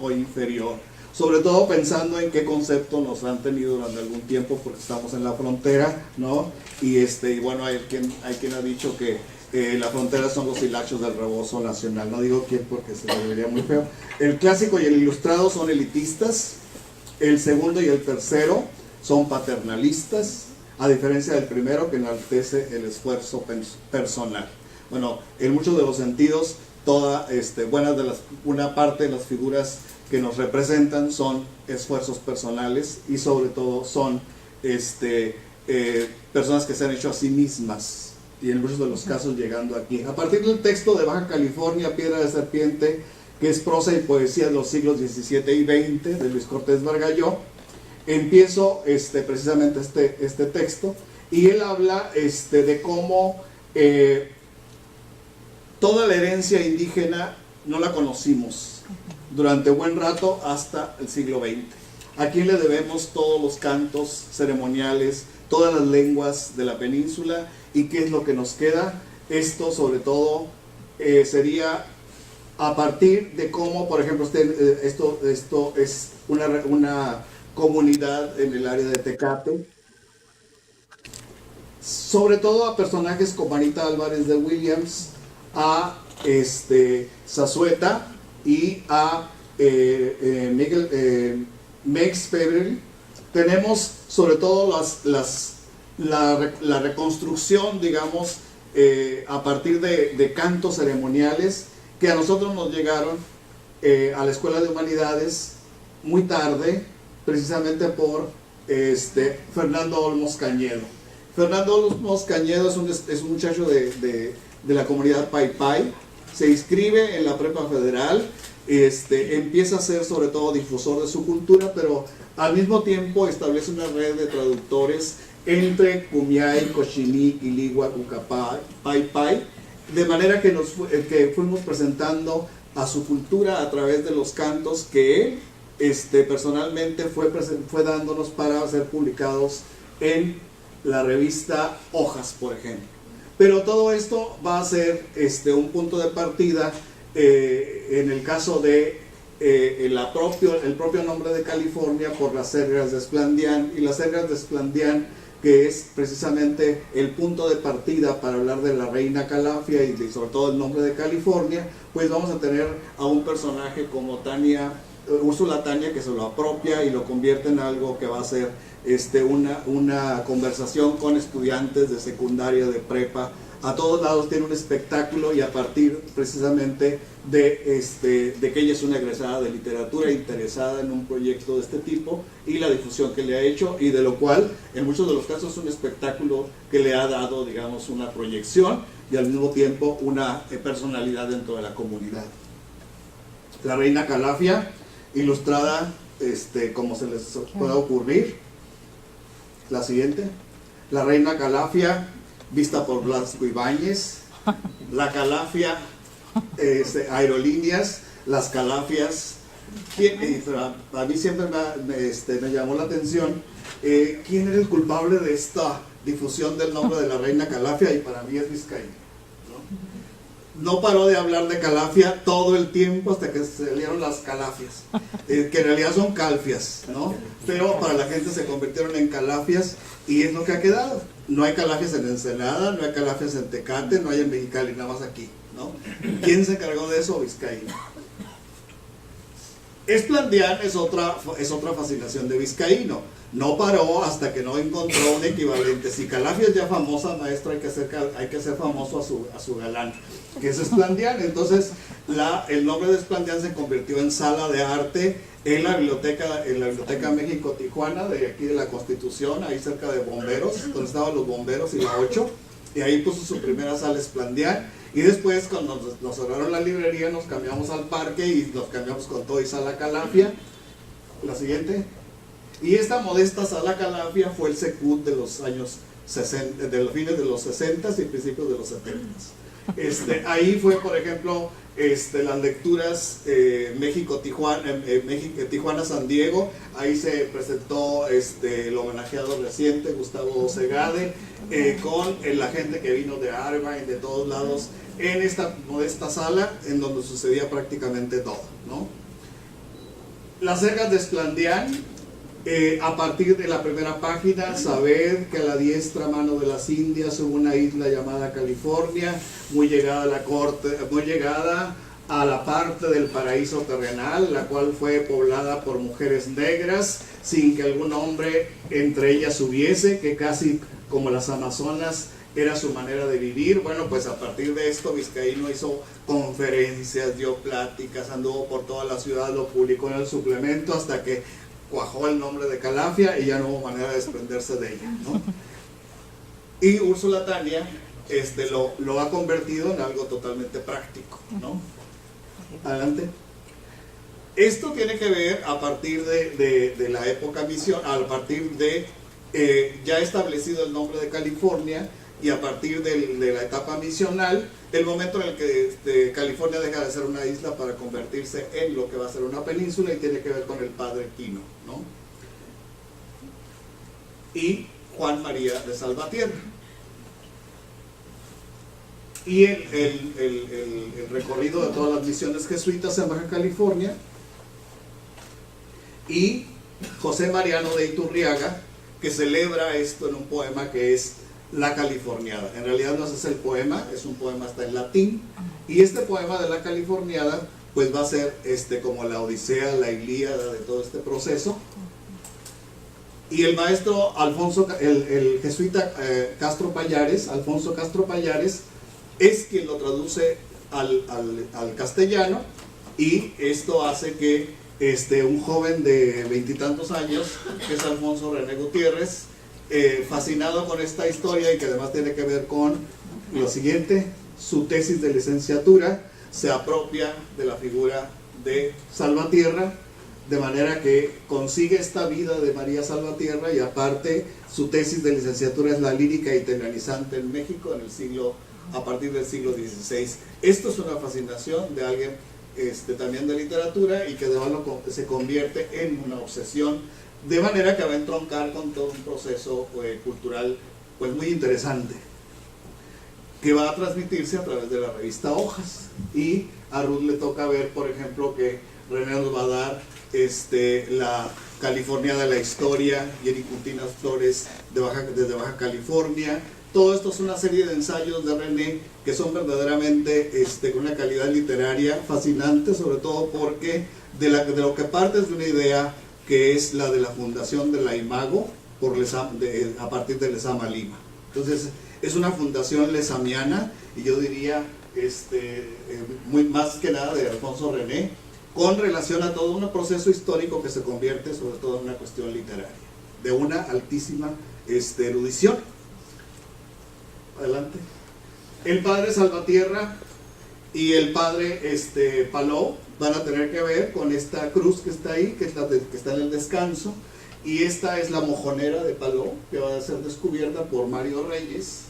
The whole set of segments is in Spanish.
o inferior. Sobre todo pensando en qué concepto nos han tenido durante algún tiempo, porque estamos en la frontera, ¿no? Y bueno, hay quien ha dicho que la frontera son los hilachos del rebozo nacional. No digo quién porque se me vería muy feo. El clásico y el ilustrado son elitistas. El segundo y el tercero son paternalistas, a diferencia del primero que enaltece el esfuerzo personal. Bueno, en muchos de los sentidos, una parte de las figuras que nos representan son esfuerzos personales y sobre todo son personas que se han hecho a sí mismas y en muchos de los casos llegando aquí. A partir del texto de Baja California, Piedra de Serpiente, que es prosa y poesía de los siglos XVII y XX de Luis Cortés Bargalló, empiezo precisamente este texto, y él habla de cómo toda la herencia indígena no la conocimos durante buen rato hasta el siglo XX. ¿A quién le debemos todos los cantos ceremoniales, todas las lenguas de la península y qué es lo que nos queda? Esto sobre todo sería a partir de cómo, por ejemplo, esto es una comunidad en el área de Tecate, sobre todo a personajes como Anita Álvarez de Williams, a Zazueta y a Mex Febrel. Tenemos sobre todo la reconstrucción, digamos, a partir de cantos ceremoniales que a nosotros nos llegaron a la Escuela de Humanidades muy tarde, precisamente por Fernando Olmos Cañedo. Fernando Olmos Cañedo es un muchacho de la comunidad Pai Pai, se inscribe en la Prepa Federal, empieza a ser sobre todo difusor de su cultura, pero al mismo tiempo establece una red de traductores entre Kumiai, Cochiní, Iligua, Ucapay, Pai Pai, de manera que fuimos presentando a su cultura a través de los cantos que él personalmente fue dándonos para ser publicados en la revista Hojas, por ejemplo. Pero todo esto va a ser un punto de partida en el caso de el propio nombre de California por las Sergas de Esplandián, y las Sergas de Esplandián, que es precisamente el punto de partida para hablar de la reina Calafia y sobre todo el nombre de California. Pues vamos a tener a un personaje como Úrsula Tania, que se lo apropia y lo convierte en algo que va a ser una conversación con estudiantes de secundaria, de prepa. A todos lados tiene un espectáculo, y a partir precisamente de que ella es una egresada de literatura interesada en un proyecto de este tipo y la difusión que le ha hecho, y de lo cual en muchos de los casos es un espectáculo que le ha dado, digamos, una proyección y al mismo tiempo una personalidad dentro de la comunidad. La reina Calafia, ilustrada como se les pueda ocurrir. La siguiente. La reina Calafia, vista por Blasco Ibáñez. La Calafia, aerolíneas, las Calafias. A mí siempre me llamó la atención quién era el culpable de esta difusión del nombre de la reina Calafia, y para mí es Vizcaíno. No paró de hablar de Calafia todo el tiempo hasta que salieron las Calafias, que en realidad son Calfias, ¿no? Pero para la gente se convirtieron en Calafias, y es lo que ha quedado. No hay Calafias en Ensenada, no hay Calafias en Tecate, no hay en Mexicali, nada más aquí, ¿no? ¿Quién se encargó de eso? Vizcaíno. Esplandián es otra fascinación de Vizcaíno. No paró hasta que no encontró un equivalente. Si Calafia es ya famosa, maestro, hay que hacer famoso a su galán, que es Esplandián. Entonces el nombre de Esplandián se convirtió en sala de arte en la biblioteca México Tijuana, de aquí de la Constitución, ahí cerca de Bomberos, donde estaban los bomberos y la 8, y ahí puso su primera sala Esplandián. Y después, cuando nos cerraron la librería, nos cambiamos al parque y nos cambiamos con todo y sala Calafia. La siguiente. Y esta modesta sala Calafia fue el Secut de los años 60, de los fines de los 60 y principios de los 70. Ahí fue, por ejemplo, las lecturas Tijuana-San Diego. Ahí se presentó el homenajeado reciente, Gustavo Segade, con la gente que vino de Irvine, de todos lados, en esta modesta sala en donde sucedía prácticamente todo, ¿no? Las cercas de Esplandián, a partir de la primera página, saber que a la diestra mano de las Indias hubo una isla llamada California, muy llegada a la corte, muy llegada a la parte del paraíso terrenal, la cual fue poblada por mujeres negras, sin que algún hombre entre ellas hubiese, que casi como las amazonas era su manera de vivir. Bueno, pues a partir de esto Vizcaíno hizo conferencias, dio pláticas, anduvo por toda la ciudad, lo publicó en el suplemento hasta que cuajó el nombre de Calafia y ya no hubo manera de desprenderse de ella, ¿no? Y Úrsula Tania lo ha convertido en algo totalmente práctico, ¿no? Adelante. Esto tiene que ver a partir de la época misión, a partir de ya establecido el nombre de California, y a partir de la etapa misional, el momento en el que California deja de ser una isla para convertirse en lo que va a ser una península, y tiene que ver con el padre Quino, ¿no? Y Juan María de Salvatierra. Y el recorrido de todas las misiones jesuitas en Baja California, y José Mariano de Iturriaga, que celebra esto en un poema que es La Californiada. En realidad no es el poema, es un poema hasta en latín, y este poema de La Californiada pues va a ser como la Odisea, la Ilíada de todo este proceso. Y el maestro Alfonso, el jesuita Alfonso Castro Pallares, es quien lo traduce al castellano, y esto hace que un joven de 20 y tantos años, que es Alfonso René Gutiérrez, fascinado con esta historia, y que además tiene que ver con lo siguiente, su tesis de licenciatura se apropia de la figura de Salvatierra, de manera que consigue esta vida de María Salvatierra, y aparte su tesis de licenciatura es la lírica italianizante en México a partir del siglo XVI. Esto es una fascinación de alguien también de literatura, y que además se convierte en una obsesión, de manera que va a entroncar con todo un proceso cultural pues muy interesante, que va a transmitirse a través de la revista Hojas. Y a Ruth le toca ver, por ejemplo, que René nos va a dar la California de la historia, y Eric Flores desde Baja California. Todo esto es una serie de ensayos de René que son verdaderamente con una calidad literaria fascinante, sobre todo porque de lo que parte es de una idea que es la de la fundación de la Imago a partir de Lezama Lima. Entonces es una fundación lezamiana, y yo diría muy más que nada de Alfonso René, con relación a todo un proceso histórico que se convierte sobre todo en una cuestión literaria, de una altísima erudición. Adelante. El padre Salvatierra y el padre Palou van a tener que ver con esta cruz que está ahí, que está en el descanso, y esta es la mojonera de Palou, que va a ser descubierta por Mario Reyes,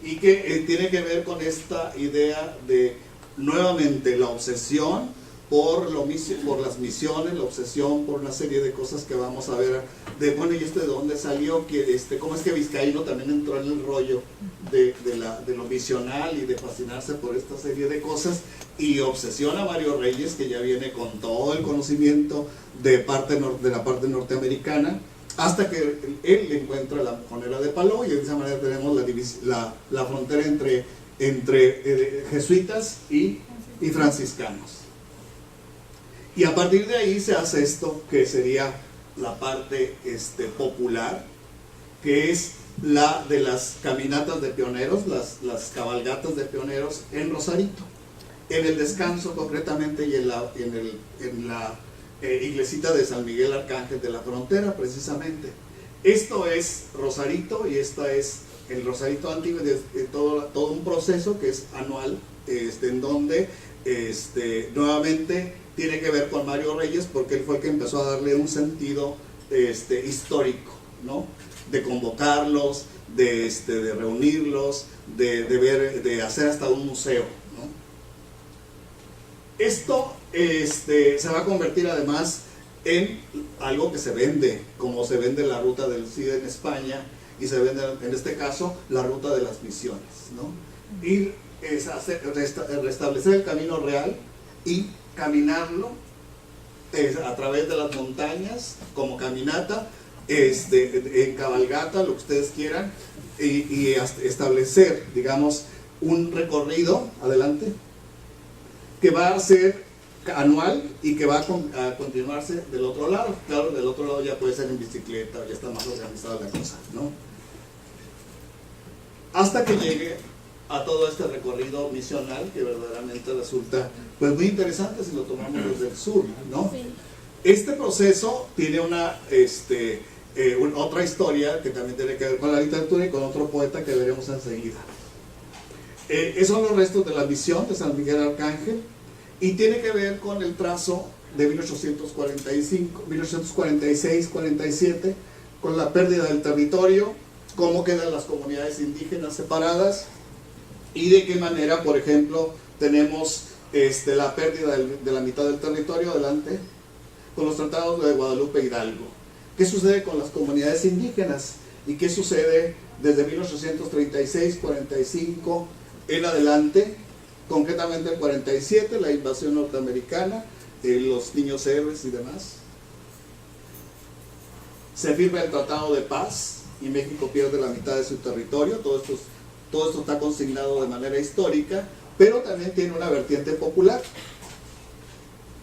y que tiene que ver con esta idea de nuevamente la obsesión por las misiones, la obsesión por una serie de cosas que vamos a ver, bueno, ¿y de dónde salió? ¿Cómo es que Vizcaíno también entró en el rollo de lo misional y de fascinarse por esta serie de cosas, y obsesiona a Mario Reyes, que ya viene con todo el conocimiento de la parte norteamericana, hasta que él encuentra la mojonera de Palou, y de esa manera tenemos la frontera entre jesuitas y franciscanos. Y a partir de ahí se hace esto que sería la parte popular, que es la de las caminatas de pioneros, las cabalgatas de pioneros en Rosarito, en el descanso concretamente, y en la iglesita de San Miguel Arcángel de la Frontera, precisamente. Esto es Rosarito, y esta es el Rosarito antiguo, de todo un proceso que es anual, en donde nuevamente tiene que ver con Mario Reyes, porque él fue el que empezó a darle un sentido histórico, ¿no? De convocarlos, de reunirlos, de hacer hasta un museo, ¿no? Esto se va a convertir además en algo que se vende, como se vende la ruta del CID en España, y se vende en este caso la ruta de las misiones, ¿no? Y es restablecer el camino real y caminarlo a través de las montañas, como caminata, en cabalgata, lo que ustedes quieran, y establecer, digamos, un recorrido, adelante, que va a ser anual y que va a continuarse del otro lado. Claro, del otro lado ya puede ser en bicicleta, ya está más organizada la cosa, ¿no? Hasta que llegue a todo este recorrido misional que verdaderamente resulta pues muy interesante si lo tomamos desde el sur, ¿no? Sí. Este proceso tiene otra historia que también tiene que ver con la literatura y con otro poeta que veremos enseguida. Esos son los restos de la misión de San Miguel Arcángel y tiene que ver con el trazo de 1846-47, con la pérdida del territorio, cómo quedan las comunidades indígenas separadas y de qué manera, por ejemplo, tenemos la pérdida de la mitad del territorio, adelante, con los tratados de Guadalupe Hidalgo. ¿Qué sucede con las comunidades indígenas? ¿Y qué sucede desde 1836-45 en adelante? Concretamente el 47, la invasión norteamericana, los niños héroes y demás. Se firma el Tratado de Paz y México pierde la mitad de su territorio. Todo esto está consignado de manera histórica, pero también tiene una vertiente popular.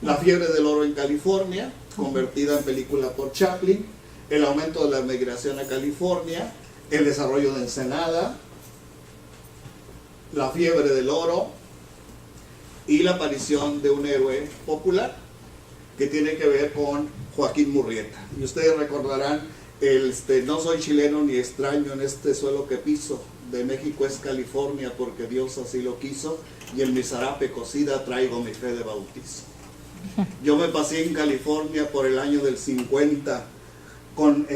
La fiebre del oro en California, convertida en película por Chaplin, el aumento de la migración a California, el desarrollo de Ensenada, la fiebre del oro y la aparición de un héroe popular que tiene que ver con Joaquín Murrieta. Y ustedes recordarán no soy chileno ni extraño en este suelo que piso, de México es California porque Dios así lo quiso, y en mi zarape cocida traigo mi fe de bautizo. Yo me pasé en California por el año del 50 con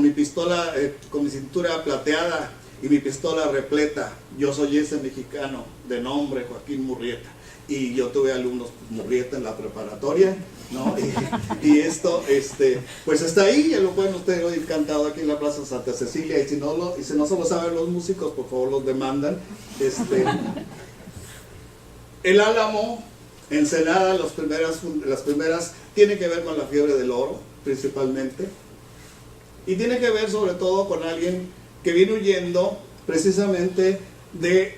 mi pistola, con mi cintura plateada y mi pistola repleta. Yo soy ese mexicano de nombre Joaquín Murrieta, y yo tuve alumnos Murrieta en la preparatoria, ¿no? Y esto, pues está ahí, ya lo pueden ustedes oír cantado aquí en la Plaza Santa Cecilia, y si no se lo saben los músicos, por favor los demandan. El Álamo, Ensenada, las primeras tiene que ver con la fiebre del oro, principalmente, y tiene que ver sobre todo con alguien que viene huyendo precisamente del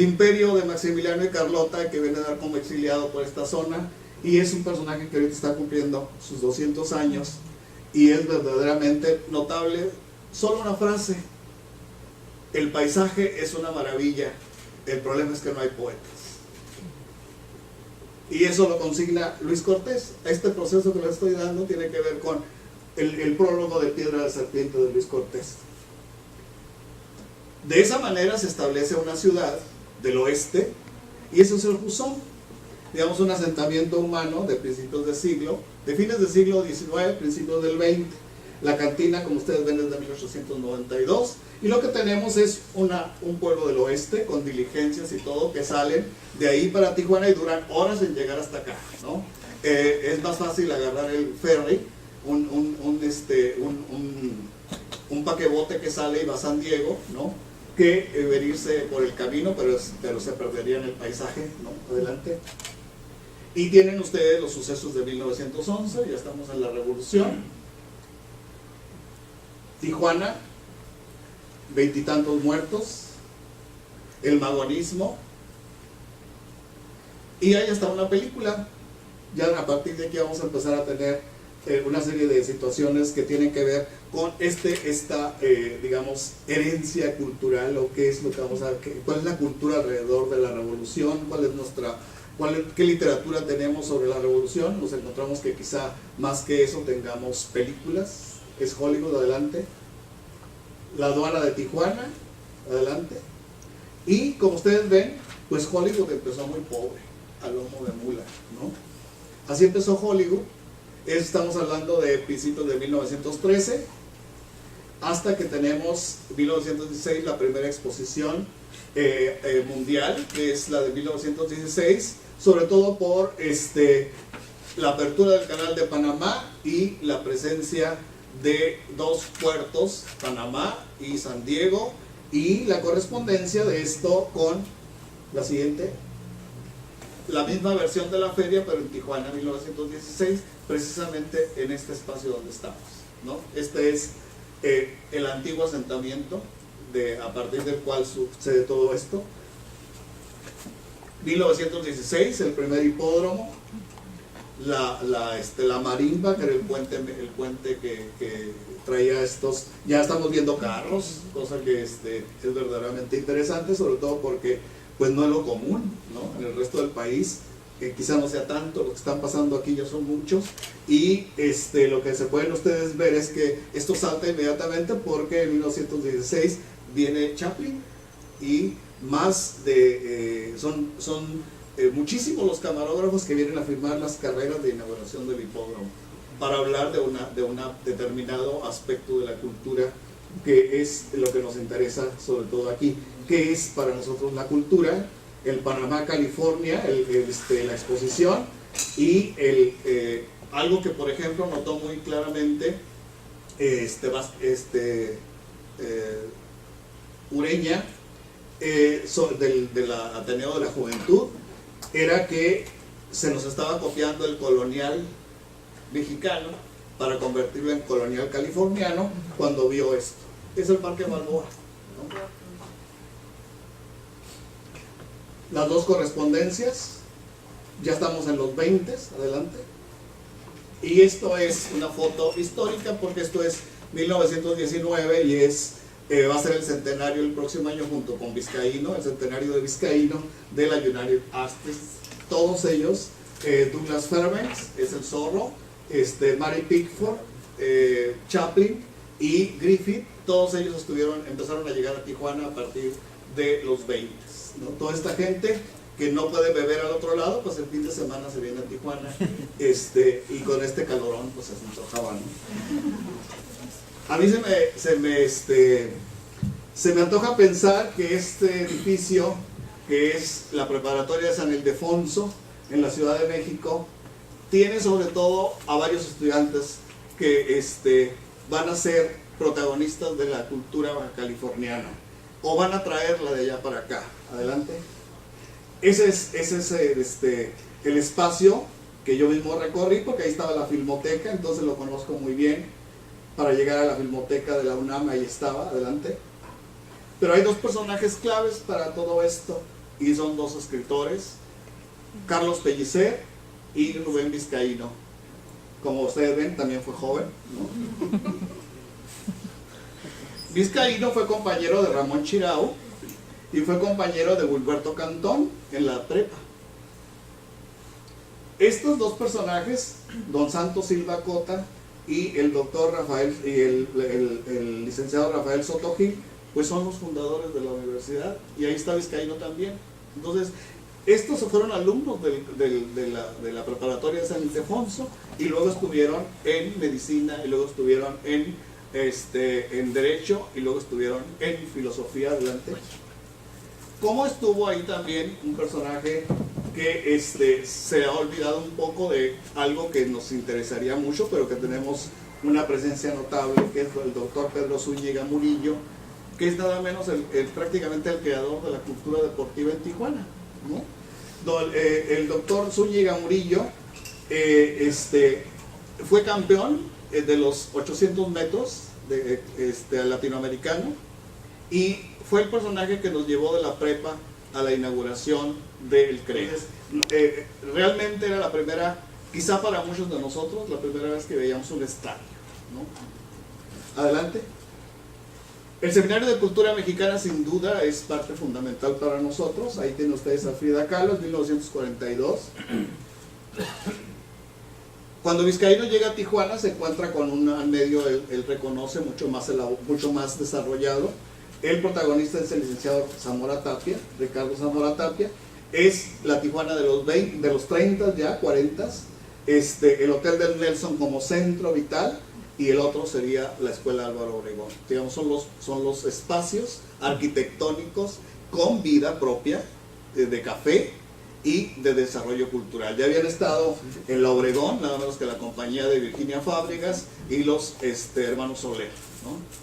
imperio de Maximiliano y Carlota, que viene a dar como exiliado por esta zona, y es un personaje que ahorita está cumpliendo sus 200 años, y es verdaderamente notable. Solo una frase: el paisaje es una maravilla, el problema es que no hay poetas. Y eso lo consigna Luis Cortés. Este proceso que les estoy dando tiene que ver con el prólogo de Piedra de la Serpiente de Luis Cortés. De esa manera se establece una ciudad del oeste, y eso es el Huzón, digamos un asentamiento humano de principios de siglo, de fines del siglo XIX, principios del XX. La cantina, como ustedes ven, es de 1892, y lo que tenemos es un pueblo del oeste con diligencias y todo que salen de ahí para Tijuana y duran horas en llegar hasta acá, ¿no? Es más fácil agarrar el ferry, un paquebote que sale y va a San Diego, ¿no?, que venirse por el camino, pero se perdería en el paisaje, ¿no? Adelante. Y tienen ustedes los sucesos de 1911, ya estamos en la revolución. Tijuana, 20 y tantos muertos, el magonismo, y ahí está una película. Ya a partir de aquí vamos a empezar a tener una serie de situaciones que tienen que ver con esta digamos, herencia cultural, o qué es lo que vamos a ver, cuál es la cultura alrededor de la revolución, qué literatura tenemos sobre la revolución. Nos encontramos que quizá más que eso tengamos películas. Es Hollywood, adelante. La aduana de Tijuana, adelante. Y como ustedes ven, pues Hollywood empezó muy pobre, a lomo de mula, ¿no? Así empezó Hollywood. Estamos hablando de principios de 1913, hasta que tenemos 1916, la primera exposición mundial, que es la de 1916, sobre todo por la apertura del canal de Panamá y la presencia de dos puertos, Panamá y San Diego, y la correspondencia de esto con la siguiente, la misma versión de la feria, pero en Tijuana 1916, precisamente en este espacio donde estamos, ¿no? Este es el antiguo asentamiento a partir del cual sucede todo esto. 1916, el primer hipódromo, la marimba, que era el puente que traía estos. Ya estamos viendo carros, cosa que es verdaderamente interesante, sobre todo porque pues no es lo común, ¿no? En el resto del país quizá no sea tanto, lo que están pasando aquí ya son muchos, y lo que se pueden ustedes ver es que esto salta inmediatamente porque en 1916 viene Chaplin y más de son muchísimos los camarógrafos que vienen a filmar las carreras de inauguración del hipódromo para hablar de un determinado aspecto de la cultura, que es lo que nos interesa sobre todo aquí. ¿Qué es para nosotros la cultura? El Panamá, California, la exposición, y algo que por ejemplo notó muy claramente Ureña, del Ateneo de la Juventud, era que se nos estaba copiando el colonial mexicano para convertirlo en colonial californiano cuando vio esto. Es el Parque Balboa, ¿no? Las dos correspondencias, ya estamos en los 20, adelante. Y esto es una foto histórica porque esto es 1919 y va a ser el centenario el próximo año junto con Vizcaíno, el centenario de Vizcaíno de la United Artists. Todos ellos, Douglas Fairbanks es el zorro, Mary Pickford, Chaplin y Griffith, todos ellos empezaron a llegar a Tijuana a partir de los 20, ¿no? Toda esta gente que no puede beber al otro lado, pues el fin de semana se viene a Tijuana, y con este calorón pues se antojaba, ¿no? A mí se me antoja pensar que este edificio, que es la preparatoria de San Ildefonso en la Ciudad de México, tiene sobre todo a varios estudiantes que van a ser protagonistas de la cultura baja californiana o van a traerla de allá para acá. Adelante. Ese es el espacio que yo mismo recorrí, porque ahí estaba la filmoteca, entonces lo conozco muy bien. Para llegar a la filmoteca de la UNAM, ahí estaba. Adelante. Pero hay dos personajes claves para todo esto, y son dos escritores, Carlos Pellicer y Rubén Vizcaíno. Como ustedes ven, también fue joven, ¿no? Vizcaíno fue compañero de Ramón Chirao y fue compañero de Wilberto Cantón en la prepa. Estos dos personajes, don Santos Silva Cota y el doctor Rafael y el licenciado Rafael Soto Gil, pues son los fundadores de la universidad, y ahí está Vizcaíno también. Entonces, estos fueron alumnos de la preparatoria de San Ildefonso, y luego estuvieron en medicina, y luego estuvieron en derecho, y luego estuvieron en filosofía. Adelante. ¿Cómo estuvo ahí también un personaje que se ha olvidado un poco de algo que nos interesaría mucho, pero que tenemos una presencia notable, que es el doctor Pedro Zúñiga Murillo, que es nada menos prácticamente el creador de la cultura deportiva en Tijuana, ¿no? El doctor Zúñiga Murillo fue campeón de los 800 metros latinoamericano, y fue el personaje que nos llevó de la prepa a la inauguración del CREAS. Realmente era la primera, quizá para muchos de nosotros, la primera vez que veíamos un estadio, ¿no? Adelante. El Seminario de Cultura Mexicana sin duda es parte fundamental para nosotros. Ahí tienen ustedes a Frida Kahlo, 1942. Cuando Vizcaíno llega a Tijuana se encuentra con un medio, él reconoce mucho más desarrollado. El protagonista es el licenciado Zamora Tapia, Ricardo Zamora Tapia. Es la Tijuana de los 30, ya 40. El Hotel del Nelson como centro vital, y el otro sería la Escuela Álvaro Obregón. Digamos, son los espacios arquitectónicos con vida propia, de café y de desarrollo cultural. Ya habían estado en la Obregón, nada menos que la compañía de Virginia Fábricas y los hermanos Soler, ¿no?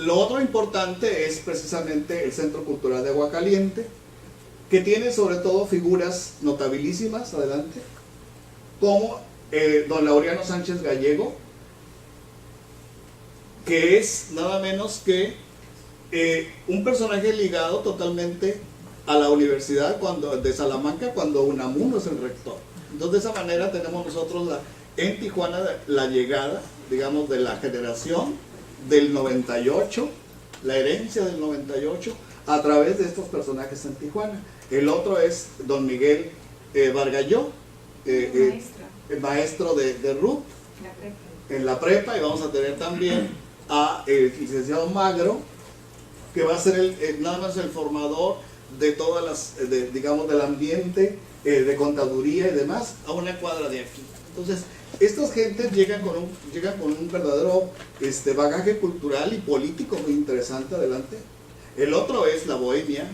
Lo otro importante es precisamente el Centro Cultural de Aguacaliente, que tiene sobre todo figuras notabilísimas, adelante, como don Laureano Sánchez Gallego, que es nada menos que un personaje ligado totalmente a la Universidad de Salamanca cuando Unamuno es el rector. Entonces de esa manera tenemos nosotros en Tijuana la llegada, digamos, de la generación del 98, la herencia del 98, a través de estos personajes en Tijuana. El otro es don Miguel Vargalló, el maestro de Ruth en la prepa, y vamos a tener también a el licenciado Magro, que va a ser nada más el formador de todas las, digamos, del ambiente de contaduría y demás, a una cuadra de aquí. Entonces, estas gentes llegan con un verdadero bagaje cultural y político muy interesante adelante. El otro es la bohemia,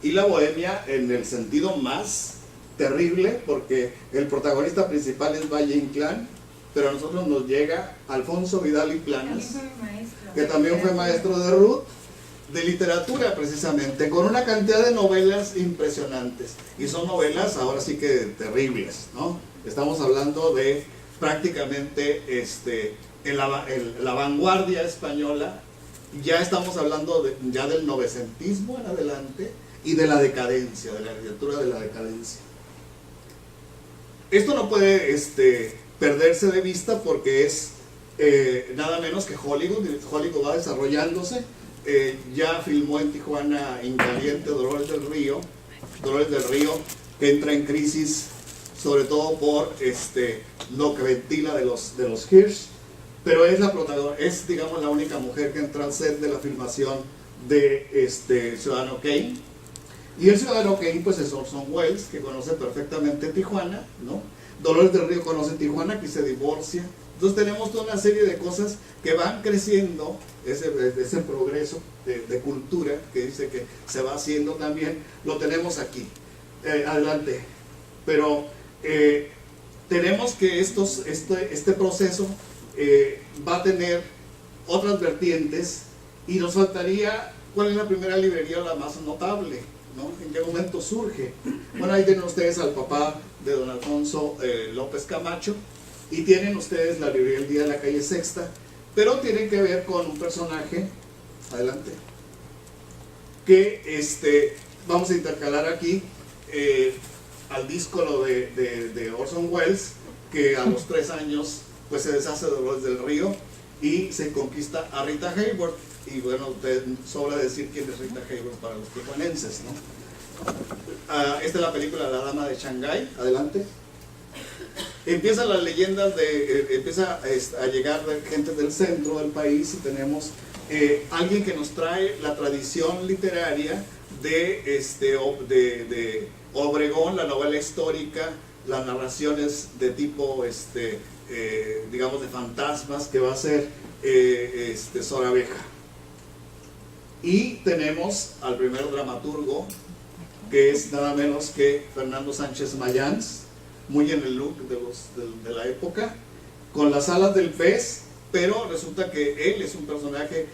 y la bohemia en el sentido más terrible, porque el protagonista principal es Valle Inclán, pero a nosotros nos llega Alfonso Vidal y Planas, que también fue maestro de Ruth, de literatura precisamente, con una cantidad de novelas impresionantes, y son novelas ahora sí que terribles, ¿no? Estamos hablando de prácticamente en la vanguardia española, ya estamos hablando ya del novecentismo en adelante, y de la decadencia, de la literatura de la decadencia. Esto no puede perderse de vista, porque es nada menos que Hollywood. Hollywood va desarrollándose. Ya filmó en Tijuana Incaliente Dolores del Río, que entra en crisis sobre todo por lo que ventila de los Hirsch, pero es la protagonista, es, digamos, la única mujer que entra al set de la filmación de Ciudadano Kane. Y el Ciudadano Kane pues es Orson Welles, que conoce perfectamente Tijuana, ¿no? Dolores del Río conoce Tijuana, que se divorcia. Entonces tenemos toda una serie de cosas que van creciendo, ese progreso de cultura que dice que se va haciendo también, lo tenemos aquí. Adelante. Pero tenemos que este proceso va a tener otras vertientes, y nos faltaría cuál es la primera librería, la más notable, ¿no? ¿En qué momento surge? Bueno, ahí tienen ustedes al papá de don Alfonso López Camacho, y tienen ustedes la librería El Día de la Calle Sexta, pero tienen que ver con un personaje, adelante, que vamos a intercalar aquí al díscolo de Orson Welles, que a los 3 años pues se deshace de Dolores del Río y se conquista a Rita Hayworth. Y bueno, sobra decir quién es Rita Hayworth para los tijuanenses, ¿no? Esta es la película La Dama de Shanghái, adelante. Empiezan las leyendas empieza a llegar gente del centro del país, y tenemos alguien que nos trae la tradición literaria de Obregón, la novela histórica, las narraciones de tipo, digamos, de fantasmas, que va a ser Sor Abeja. Y tenemos al primer dramaturgo, que es nada menos que Fernando Sánchez Mayans, muy en el look de la época, con las alas del pez, pero resulta que él es un personaje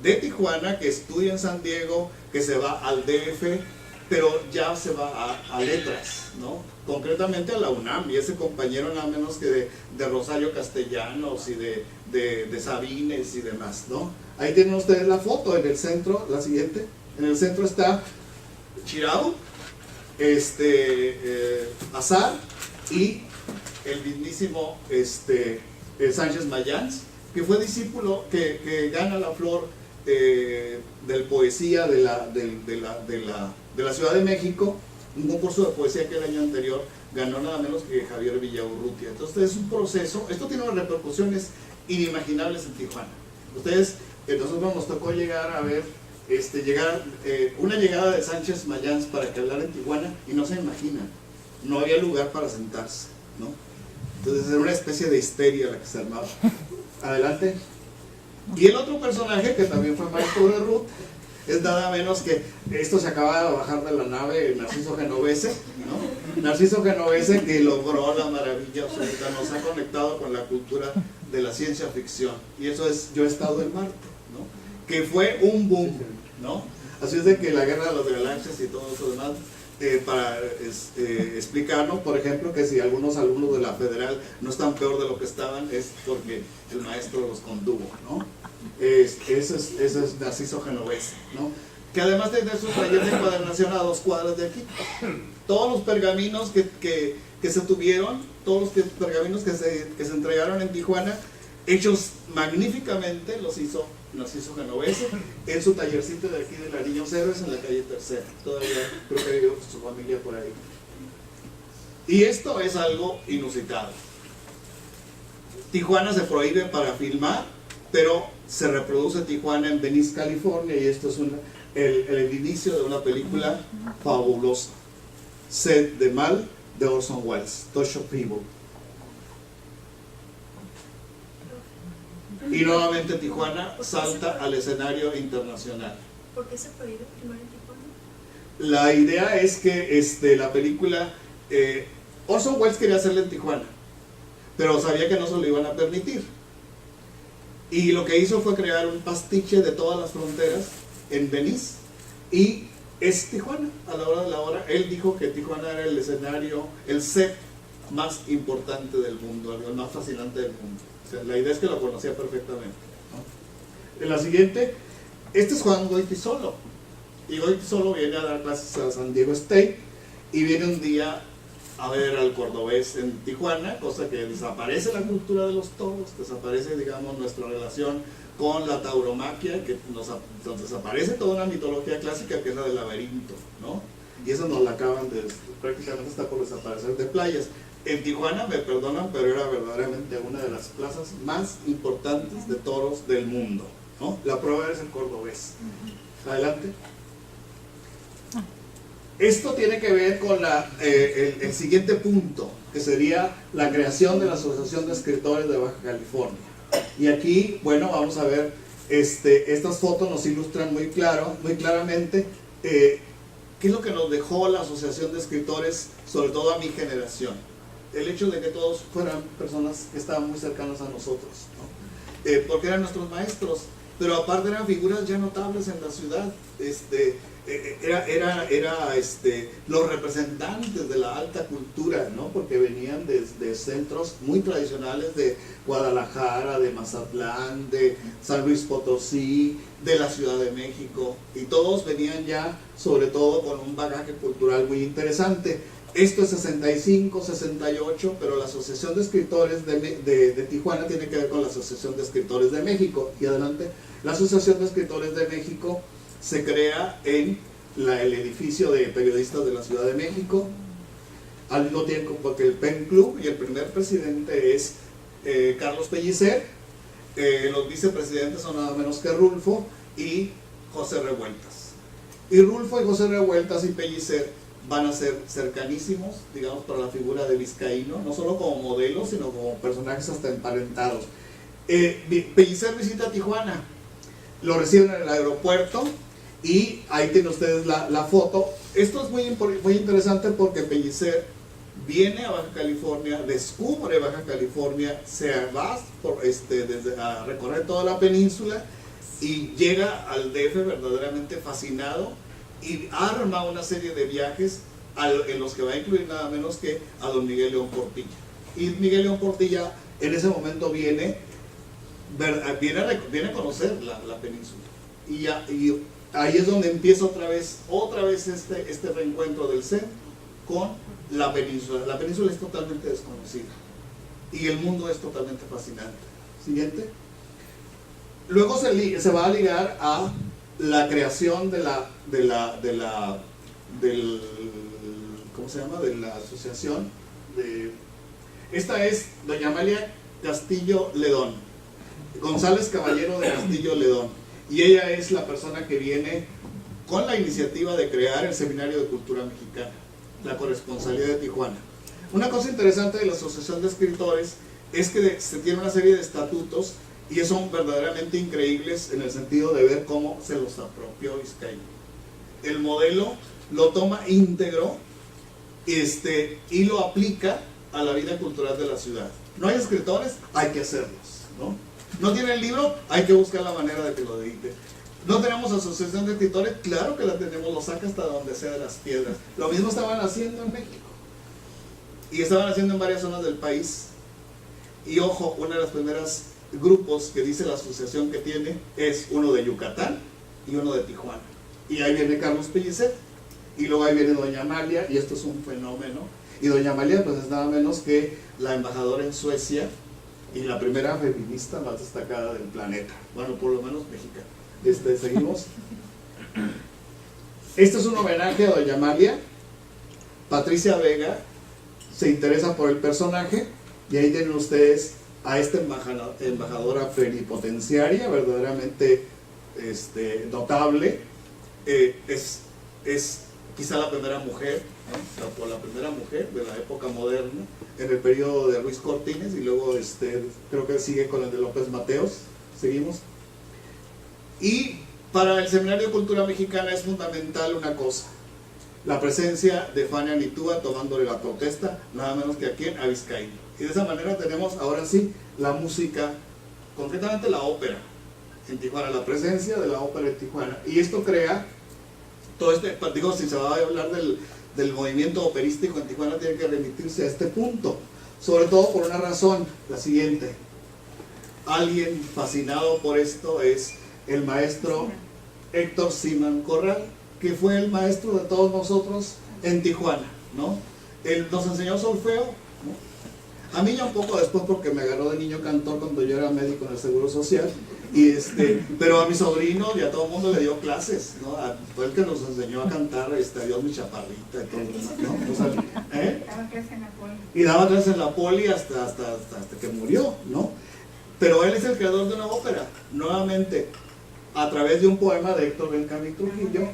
de Tijuana que estudia en San Diego, que se va al DF, pero ya se va a letras, ¿no? Concretamente a la UNAM, y ese compañero nada menos que de Rosario Castellanos y de Sabines y demás, ¿no? Ahí tienen ustedes la foto en el centro, la siguiente. En el centro está Chirau, Azar y el mismísimo Sánchez Mayans, que fue discípulo, que gana la flor del poesía de la Ciudad de México, un concurso de poesía que el año anterior ganó nada menos que Javier Villaurrutia. Entonces es un proceso, esto tiene unas repercusiones inimaginables en Tijuana. Nosotros nos tocó llegar a ver, una llegada de Sánchez Mayans para que hablara en Tijuana, y no se imaginan, no había lugar para sentarse, ¿no? Entonces era una especie de histeria la que se armaba. Adelante. Y el otro personaje, que también fue maestro de Ruth, es nada menos que, esto se acaba de bajar de la nave, Narciso Genovese, ¿no? Narciso Genovese, que logró la maravilla absoluta, nos ha conectado con la cultura de la ciencia ficción, y eso es Yo he estado en Marte, ¿no? Que fue un boom, ¿no? Así es de que la Guerra de las Galaxias y todo eso demás para explicarnos, por ejemplo, que si algunos alumnos de la Federal no están peor de lo que estaban, es porque el maestro los contuvo, ¿no? Eso es Narciso Genovese, ¿no? Que además de su taller de encuadernación a 2 cuadras de aquí, todos los pergaminos que se tuvieron, todos los pergaminos que se entregaron en Tijuana, hechos magníficamente, los hizo Narciso Genovese en su tallercito de aquí de la Niños Héroes en la calle Tercera. Todavía creo que vive con su familia por ahí. Y esto es algo inusitado. Tijuana se prohíbe para filmar, pero se reproduce Tijuana en Venice, California, y esto es el inicio de una película fabulosa. Sed de Mal, de Orson Welles, Touch of Evil. Y nuevamente Tijuana salta al escenario internacional. ¿Por qué se prohíbe filmar en Tijuana? La idea es que la película, Orson Welles quería hacerla en Tijuana, pero sabía que no se lo iban a permitir. Y lo que hizo fue crear un pastiche de todas las fronteras en Venice, y es Tijuana. A la hora de la hora, él dijo que Tijuana era el escenario, el set más importante del mundo, el más fascinante del mundo. O sea, la idea es que lo conocía perfectamente, ¿no? En la siguiente, este es Juan Goytisolo. Y Goytisolo viene a dar clases a San Diego State y viene un día a ver al cordobés en Tijuana, cosa que desaparece la cultura de los toros, desaparece, digamos, nuestra relación con la tauromaquia, que nos desaparece toda una mitología clásica que es la del laberinto, ¿no? Y eso nos la acaban de, prácticamente está por desaparecer de playas. En Tijuana, me perdonan, pero era verdaderamente una de las plazas más importantes de toros del mundo, ¿no? La prueba es el cordobés. Adelante. Esto tiene que ver con el siguiente punto, que sería la creación de la Asociación de Escritores de Baja California. Y aquí, bueno, vamos a ver, estas fotos nos ilustran muy claramente qué es lo que nos dejó la Asociación de Escritores, sobre todo a mi generación. El hecho de que todos fueran personas que estaban muy cercanas a nosotros, ¿no? Porque eran nuestros maestros, pero aparte eran figuras ya notables en la ciudad. Los representantes de la alta cultura, ¿no? Porque venían de centros muy tradicionales de Guadalajara, de Mazatlán, de San Luis Potosí, de la Ciudad de México, y todos venían ya sobre todo con un bagaje cultural muy interesante. Esto es 65, 68, pero la Asociación de Escritores de Tijuana tiene que ver con la Asociación de Escritores de México. Y adelante, la Asociación de Escritores de México se crea en el edificio de periodistas de la Ciudad de México, al mismo tiempo porque el PEN Club, y el primer presidente es Carlos Pellicer, los vicepresidentes son nada menos que Rulfo y José Revueltas. Y Rulfo y José Revueltas y Pellicer van a ser cercanísimos, digamos, para la figura de Vizcaíno, no solo como modelos, sino como personajes hasta emparentados. Pellicer visita Tijuana, lo reciben en el aeropuerto, y ahí tienen ustedes la foto. Esto es muy interesante porque Pellicer viene a Baja California, descubre Baja California, se va a recorrer toda la península y llega al DF verdaderamente fascinado, y arma una serie de viajes en los que va a incluir nada menos que a don Miguel León Portilla. Y Miguel León Portilla en ese momento viene a conocer la península. Y ahí es donde empieza otra vez este reencuentro del centro con la península. La península es totalmente desconocida y el mundo es totalmente fascinante. Siguiente. Luego se va a ligar a la creación ¿cómo se llama? De la asociación esta es doña Amelia Castillo Ledón, González Caballero de Castillo Ledón, y ella es la persona que viene con la iniciativa de crear el Seminario de Cultura Mexicana, la Corresponsalía de Tijuana. Una cosa interesante de la Asociación de Escritores es que se tiene una serie de estatutos y son verdaderamente increíbles en el sentido de ver cómo se los apropió Vizcaíno. El modelo lo toma íntegro y lo aplica a la vida cultural de la ciudad. No hay escritores, hay que hacerlos, ¿no? No tiene el libro, hay que buscar la manera de que lo edite. ¿No tenemos asociación de escritores? Claro que la tenemos, lo saca hasta donde sea de las piedras. Lo mismo estaban haciendo en México. Y estaban haciendo en varias zonas del país. Y ojo, uno de los primeros grupos que dice la asociación que tiene es uno de Yucatán y uno de Tijuana. Y ahí viene Carlos Pellicer. Y luego ahí viene Doña Amalia, y esto es un fenómeno. Y Doña Amalia pues es nada menos que la embajadora en Suecia y la primera feminista más destacada del planeta. Bueno, por lo menos mexicana. Seguimos. Este es un homenaje a Doña Amalia. Patricia Vega se interesa por el personaje, y ahí tienen ustedes a esta embajadora plenipotenciaria, verdaderamente notable. Es quizá la primera mujer, ¿no? La primera mujer de la época moderna, en el periodo de Ruiz Cortines, y luego creo que sigue con el de López Mateos. Seguimos. Y para el Seminario de Cultura Mexicana es fundamental una cosa: la presencia de Fania Nitúa tomándole la protesta, nada menos que aquí a Vizcaíno. Y de esa manera tenemos ahora sí la música, concretamente la ópera en Tijuana, la presencia de la ópera en Tijuana. Y esto crea todo digo, si se va a hablar del movimiento operístico en Tijuana, tiene que remitirse a este punto, sobre todo por una razón, la siguiente. Alguien fascinado por esto es el maestro Héctor Siman Corral, que fue el maestro de todos nosotros en Tijuana, ¿no? Él nos enseñó solfeo, ¿no? A mí ya un poco después, porque me agarró de niño cantor cuando yo era médico en el Seguro Social, pero a mi sobrino y a todo el mundo le dio clases, ¿no? Fue el que nos enseñó a cantar Adiós mi chaparrita y todo lo demás, ¿no? O sea, Daba clases en la poli. Y daba clases en la poli hasta que murió, ¿no? Pero él es el creador de una ópera, nuevamente, a través de un poema de Héctor Benjamín Trujillo,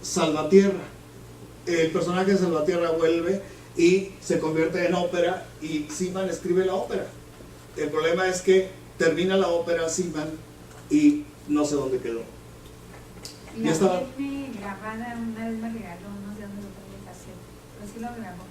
Salvatierra. El personaje de Salvatierra vuelve y se convierte en ópera, y Siman escribe la ópera. El problema es que termina la ópera Siman y no sé dónde quedó. Y la tiene grabada, una vez me regaló, no sé dónde lo podía hacer, pero sí lo grabó.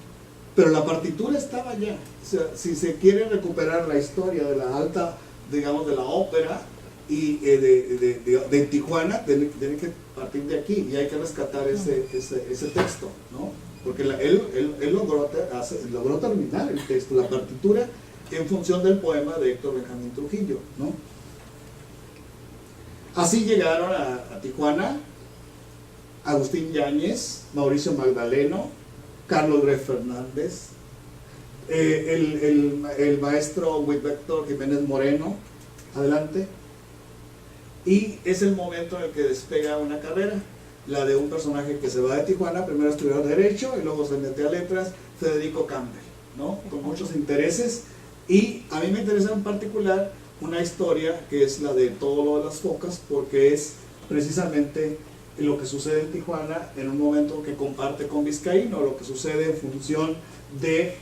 Pero la partitura estaba ya. O sea, si se quiere recuperar la historia de la alta, digamos, de la ópera y de Tijuana, tiene que partir de aquí, y hay que rescatar ese texto, ¿no? Porque él logró terminar el texto, la partitura, en función del poema de Héctor Benjamín Trujillo, ¿no? Así llegaron a Tijuana Agustín Yáñez, Mauricio Magdaleno, Carlos Gref Fernández, el maestro Víctor Jiménez Moreno, adelante. Y es el momento en el que despega una carrera, la de un personaje que se va de Tijuana, primero a estudiar Derecho y luego se mete a Letras, Federico Campbell, ¿no? Con muchos intereses. Y a mí me interesa en particular una historia que es la de Todo lo de las focas, porque es precisamente lo que sucede en Tijuana en un momento que comparte con Vizcaíno, lo que sucede en función de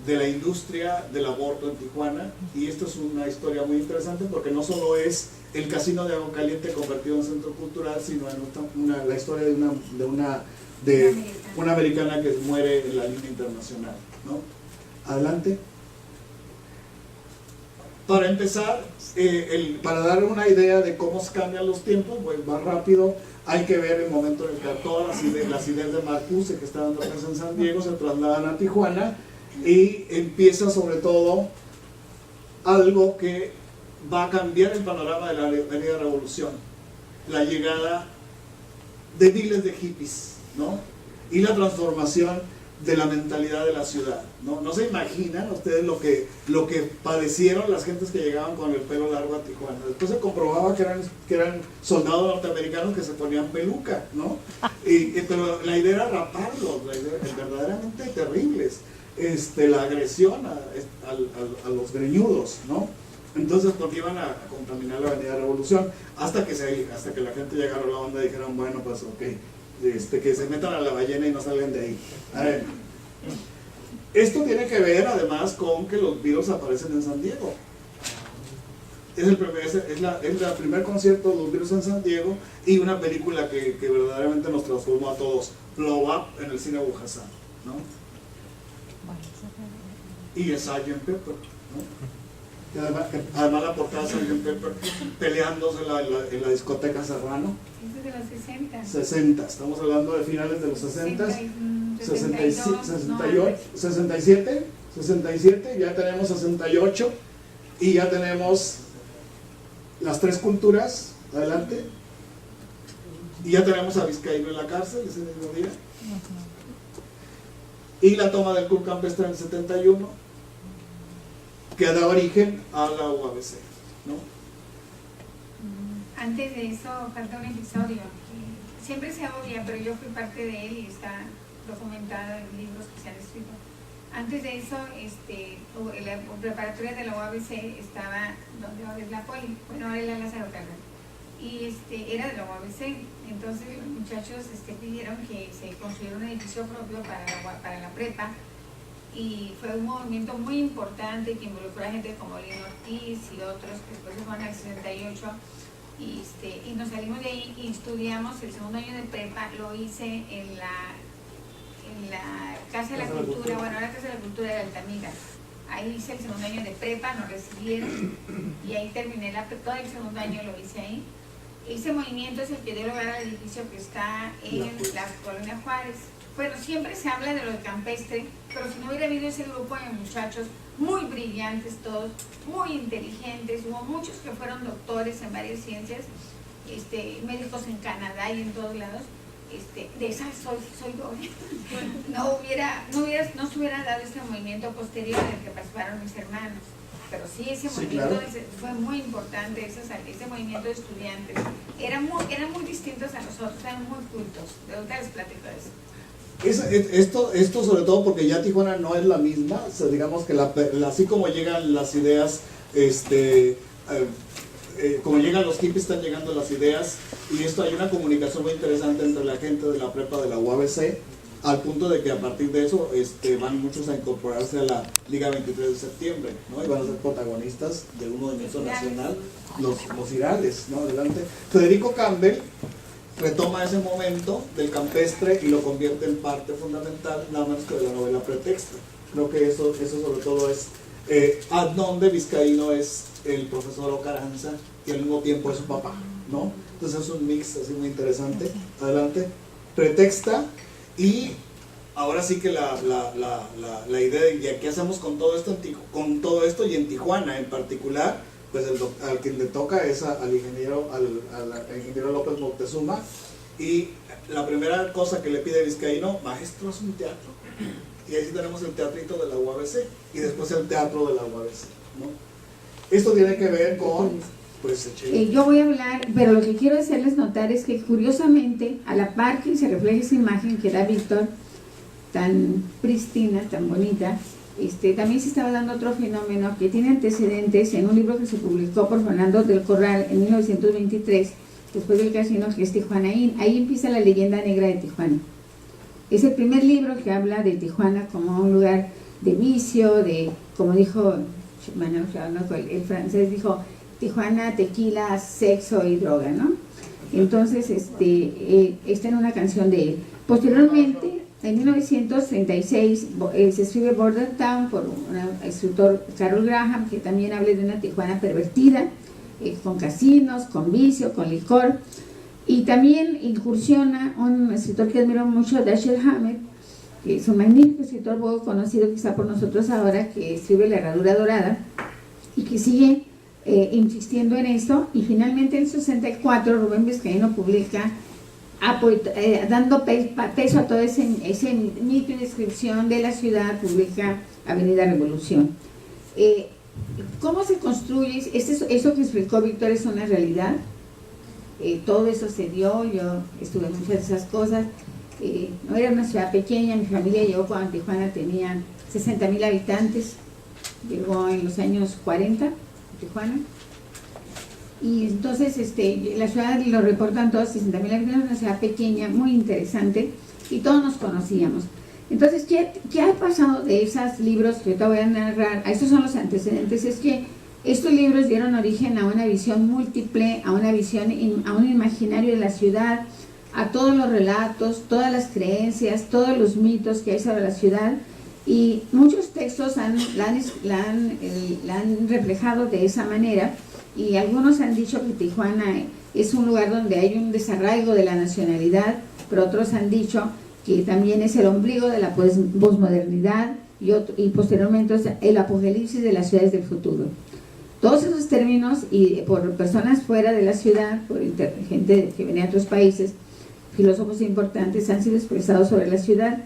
la industria del aborto en Tijuana. Y esto es una historia muy interesante porque no solo es el casino de Agua Caliente convertido en centro cultural, sino en la historia de una americana que muere en la línea internacional, ¿no? Adelante. Para empezar, para dar una idea de cómo se cambian los tiempos, pues más rápido, hay que ver el momento en el que todas las ideas de Marcuse, que estaban dando en San Diego, se trasladan a Tijuana, y empieza sobre todo algo que va a cambiar el panorama de la Avenida Revolución: la llegada de miles de hippies, ¿no? Y la transformación de la mentalidad de la ciudad, ¿no? No se imaginan ustedes lo que padecieron las gentes que llegaban con el pelo largo a Tijuana. Después se comprobaba que eran soldados norteamericanos que se ponían peluca, ¿no? Pero la idea era raparlos, verdaderamente terribles, la agresión a los greñudos, ¿no? Entonces, porque iban a contaminar la Avenida Revolución, hasta que la gente llegara a la onda y dijeron, bueno, pues ok, que se metan a la ballena y no salgan de ahí. A ver, esto tiene que ver además con que los Beatles aparecen en San Diego. Es el primer concierto de los Beatles en San Diego, y una película que verdaderamente nos transformó a todos, Blow Up, en el cine Bujasán, ¿no? Y Sgt. Pepper, ¿no? Además la portada de Sgt. Pepper peleándose en la discoteca Serrano. Es de los 60. 60, estamos hablando de finales de los 60, 62, 67, ya tenemos 68 y ya tenemos las tres culturas, adelante, y ya tenemos a Vizcaíno en la cárcel ese mismo día, y la toma del Club Campestre en el 71, que da origen a la UABC, ¿no? Antes de eso falta un episodio que siempre se obvia, pero yo fui parte de él y está documentado en libros que se han escrito. Antes de eso, la preparatoria de la UABC estaba donde ahora es la Poli, bueno, ahora es la Lázaro Cárdenas, y era de la UABC. Entonces los muchachos pidieron que se construyera un edificio propio para la prepa, y fue un movimiento muy importante que involucró a gente como Lino Ortiz y otros que después se fueron al 68. Y nos salimos de ahí y estudiamos el segundo año de prepa. Lo hice en la Casa de la Cultura, bueno, ahora Casa de la Cultura de Altamira. Ahí hice el segundo año de prepa, nos recibieron y ahí terminé todo el segundo año lo hice ahí. Ese movimiento es el que dio lugar al edificio que está en la Colonia Juárez. Bueno, siempre se habla de lo de campestre, pero si no hubiera habido ese grupo de muchachos muy brillantes todos, muy inteligentes, hubo muchos que fueron doctores en varias ciencias, médicos en Canadá y en todos lados, de esas soy yo. No se hubiera dado este movimiento posterior en el que participaron mis hermanos. Pero sí, ese movimiento fue muy importante, ese movimiento de estudiantes. Eran muy distintos a nosotros, eran muy cultos. De ahorita les platico de eso. Esto sobre todo porque ya Tijuana no es la misma, o sea, digamos que así como llegan las ideas, como llegan los hippies, están llegando las ideas, y esto hay una comunicación muy interesante entre la gente de la prepa de la UABC, al punto de que a partir de eso van muchos a incorporarse a la Liga 23 de septiembre, ¿no? Y van a ser protagonistas de un movimiento nacional, los Irales, ¿no? Adelante. Federico Campbell retoma ese momento del campestre y lo convierte en parte fundamental, nada más que de la novela Pretexto. Creo que eso sobre todo es ad donde Vizcaíno es el profesor Ocaranza y al mismo tiempo es su papá, ¿no? Entonces es un mix así muy interesante. Adelante. Pretexta, y ahora sí que la idea de qué hacemos con todo esto y en Tijuana en particular, pues al que le toca es al ingeniero López Moctezuma, y la primera cosa que le pide Vizcaíno: maestro, es un teatro, y ahí sí tenemos el teatrito de la UABC y después el teatro de la UABC, ¿no? Esto tiene que ver con yo voy a hablar, pero lo que quiero hacerles notar es que curiosamente, a la par que se refleja esa imagen que da Víctor, tan pristina, tan bonita, también se estaba dando otro fenómeno que tiene antecedentes en un libro que se publicó por Fernando del Corral en 1923, después del casino, que es Tijuana Inn. Ahí empieza la leyenda negra de Tijuana. Es el primer libro que habla de Tijuana como un lugar de vicio, como dijo el francés, dijo Tijuana, tequila, sexo y droga, ¿no? Entonces, está en una canción de él. Posteriormente, en 1936, se escribe Border Town por un escritor, Carol Graham, que también habla de una Tijuana pervertida, con casinos, con vicio, con licor. Y también incursiona un escritor que admiro mucho, Dashiell Hammett, que es un magnífico escritor poco conocido que está por nosotros ahora, que escribe La Herradura Dorada y que sigue insistiendo en esto. Y finalmente en 64 Rubén Vizcaíno publica, dando peso a todo ese mito y descripción de la ciudad, publica Avenida Revolución. ¿Cómo se construye? Eso que explicó Víctor es una realidad. Todo eso se dio, yo estuve en muchas de esas cosas. No era una ciudad pequeña, mi familia llegó cuando Tijuana tenía 60,000 habitantes, llegó en los años 40, Tijuana, y entonces la ciudad lo reportan todos 60,000 habitantes, una ciudad pequeña, muy interesante, y todos nos conocíamos. Entonces, ¿qué ha pasado de esos libros que ahorita voy a narrar? Estos son los antecedentes. Es que estos libros dieron origen a una visión múltiple, a un imaginario de la ciudad, a todos los relatos, todas las creencias, todos los mitos que hay sobre la ciudad, Y muchos textos la han reflejado de esa manera, y algunos han dicho que Tijuana es un lugar donde hay un desarraigo de la nacionalidad, pero otros han dicho que también es el ombligo de la posmodernidad y posteriormente es el apocalipsis de las ciudades del futuro. Todos esos términos, y por personas fuera de la ciudad, por gente que venía de otros países, filósofos importantes, han sido expresados sobre la ciudad.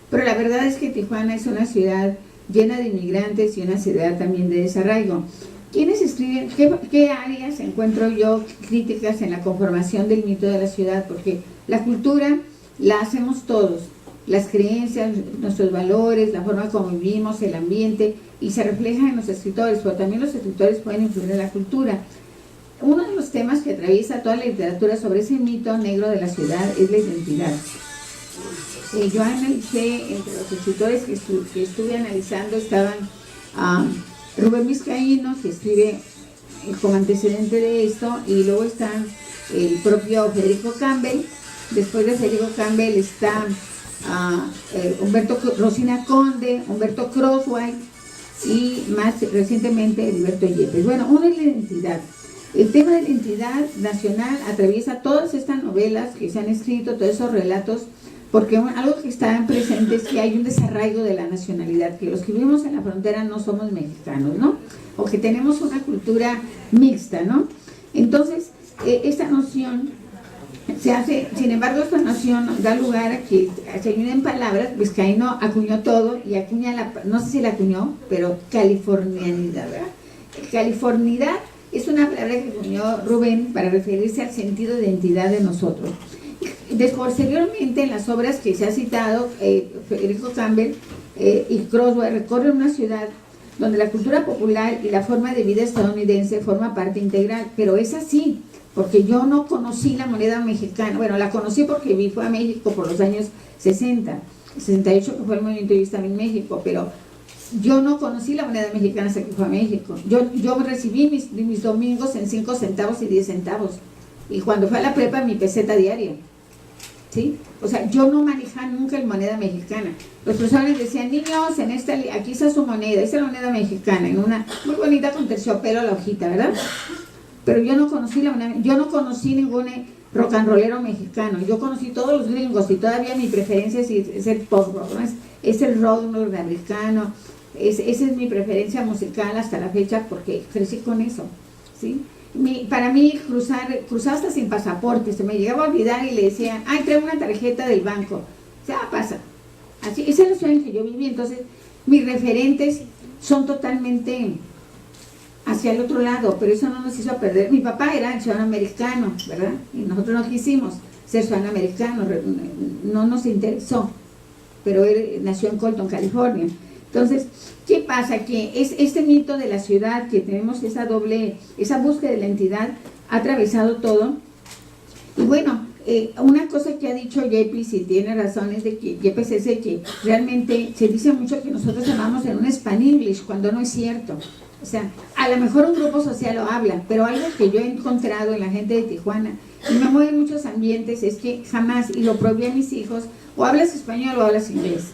Pero la verdad es que Tijuana es una ciudad llena de inmigrantes y una ciudad también de desarraigo. ¿Quiénes escriben? ¿Qué áreas encuentro yo críticas en la conformación del mito de la ciudad? Porque la cultura la hacemos todos, las creencias, nuestros valores, la forma como vivimos, el ambiente, y se refleja en los escritores, pero también los escritores pueden influir en la cultura. Uno de los temas que atraviesa toda la literatura sobre ese mito negro de la ciudad es la identidad. Yo analicé, entre los escritores que estuve analizando estaban Rubén Vizcaíno, que escribe como antecedente de esto, y luego está el propio Federico Campbell. Después de Federico Campbell está Rosina Conde, Humberto Crosswhite y más recientemente Heriberto Yepes. Bueno, uno es la identidad. El tema de la identidad nacional atraviesa todas estas novelas que se han escrito, todos esos relatos, porque algo que está presente es que hay un desarraigo de la nacionalidad, que los que vivimos en la frontera no somos mexicanos, ¿no? O que tenemos una cultura mixta, ¿no? Entonces, esta noción se hace, sin embargo, esta noción da lugar a que se ayuden palabras. Vizcaíno acuñó todo y acuña, no sé si la acuñó, pero californianidad, ¿verdad? Californidad es una palabra que acuñó Rubén para referirse al sentido de identidad de nosotros. Posteriormente, en las obras que se ha citado, Federico Campbell y Crosswhite recorren una ciudad donde la cultura popular y la forma de vida estadounidense forma parte integral, pero es así, porque yo no conocí la moneda mexicana. Bueno, la conocí porque fui a México por los años 60, 68, que fue el movimiento Yo estaba en México, pero yo no conocí la moneda mexicana hasta que fui a México. Yo recibí mis domingos en 5 centavos y 10 centavos, y cuando fui a la prepa mi peseta diaria, ¿sí? O sea, yo no manejaba nunca la moneda mexicana. Los profesores decían, niños, aquí está su moneda, esa es la moneda mexicana, en una muy bonita con terciopelo la hojita, ¿verdad? Pero yo no conocí la moneda, yo no conocí ningún rock and rollero mexicano, yo conocí todos los gringos, y todavía mi preferencia es el pop rock, ¿no? Es el rock norteamericano, esa es mi preferencia musical hasta la fecha, porque crecí con eso, ¿sí? Para mí cruzar hasta sin pasaporte, se me llegaba a olvidar y le decían, ay, traigo una tarjeta del banco, o sea, pasa. Así, esa es la ciudad en que yo viví. Entonces mis referentes son totalmente hacia el otro lado, pero eso no nos hizo perder. Mi papá era ciudadano americano, ¿verdad? Y nosotros no quisimos ser ciudadano americano, no nos interesó, pero él nació en Colton, California. Entonces, ¿qué pasa? Que es este mito de la ciudad, que tenemos esa búsqueda de la entidad, ha atravesado todo. Y bueno, una cosa que ha dicho Yepes, y tiene razón, es de que Yepes es de que realmente se dice mucho que nosotros hablamos en un Spanglish, cuando no es cierto. O sea, a lo mejor un grupo social lo habla, pero algo que yo he encontrado en la gente de Tijuana, y me mueve en muchos ambientes, es que jamás, y lo prohibí a mis hijos, o hablas español o hablas inglés,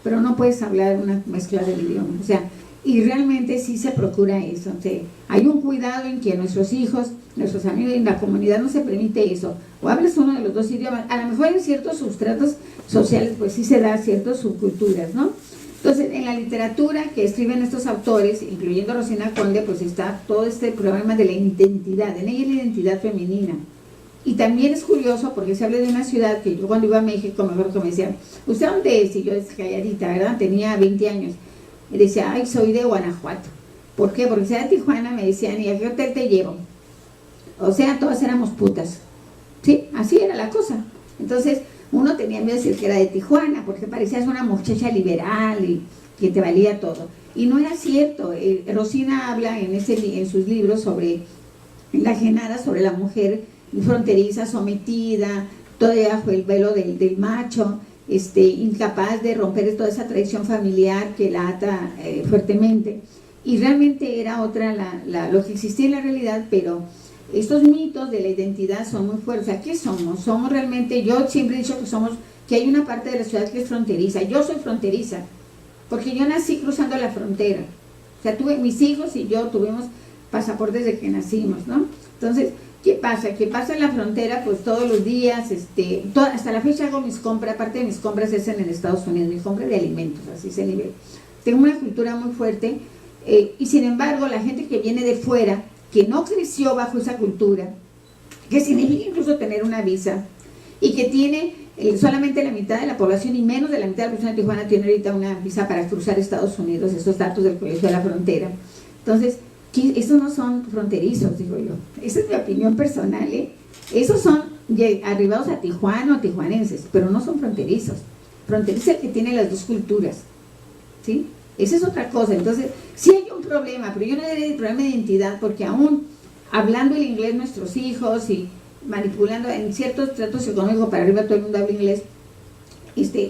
pero no puedes hablar una mezcla del idioma. O sea, y realmente sí se procura eso. O sea, hay un cuidado en que nuestros hijos, nuestros amigos en la comunidad no se permite eso. O hablas uno de los dos idiomas. A lo mejor en ciertos sustratos sociales pues sí se da ciertas subculturas, ¿no? Entonces, en la literatura que escriben estos autores, incluyendo Rosina Conde, pues está todo este problema de la identidad. En ella la identidad femenina. Y también es curioso porque se habla de una ciudad que yo cuando iba a México, me acuerdo que me decían, ¿usted dónde es? Y yo decía, calladita, ¿verdad? Tenía 20 años. Y decía, ay, soy de Guanajuato. ¿Por qué? Porque si era de Tijuana me decían, ¿y a qué hotel te llevo? O sea, todas éramos putas. Sí, así era la cosa. Entonces, uno tenía miedo de decir que era de Tijuana, porque parecías una muchacha liberal y que te valía todo. Y no era cierto. Rosina habla en sus libros sobre la genada, sobre la mujer fronteriza, sometida, todavía bajo el velo del macho, incapaz de romper toda esa tradición familiar que la ata fuertemente. Y realmente era otra lo que existía en la realidad, pero estos mitos de la identidad son muy fuertes. O sea, ¿qué somos? Somos realmente, yo siempre he dicho que hay una parte de la ciudad que es fronteriza. Yo soy fronteriza, porque yo nací cruzando la frontera. O sea, mis hijos y yo tuvimos pasaportes desde que nacimos, ¿no? Entonces, ¿qué pasa? Que paso en la frontera pues todos los días, hasta la fecha hago mis compras, aparte de mis compras es en Estados Unidos, mis compras de alimentos, así ese nivel. Tengo una cultura muy fuerte y sin embargo la gente que viene de fuera, que no creció bajo esa cultura, que significa incluso tener una visa y que tiene solamente la mitad de la población y menos de la mitad de la población de Tijuana tiene ahorita una visa para cruzar Estados Unidos, esos datos del Colegio de la Frontera. Entonces, esos no son fronterizos, digo yo. Esa es mi opinión personal, ¿eh? Esos son arribados a Tijuana o tijuanenses, pero no son fronterizos. Fronterizo es el que tiene las dos culturas, ¿sí? Esa es otra cosa. Entonces, sí hay un problema, pero yo no diría el problema de identidad, porque aún hablando el inglés nuestros hijos y manipulando en ciertos tratos económicos para arriba todo el mundo habla inglés,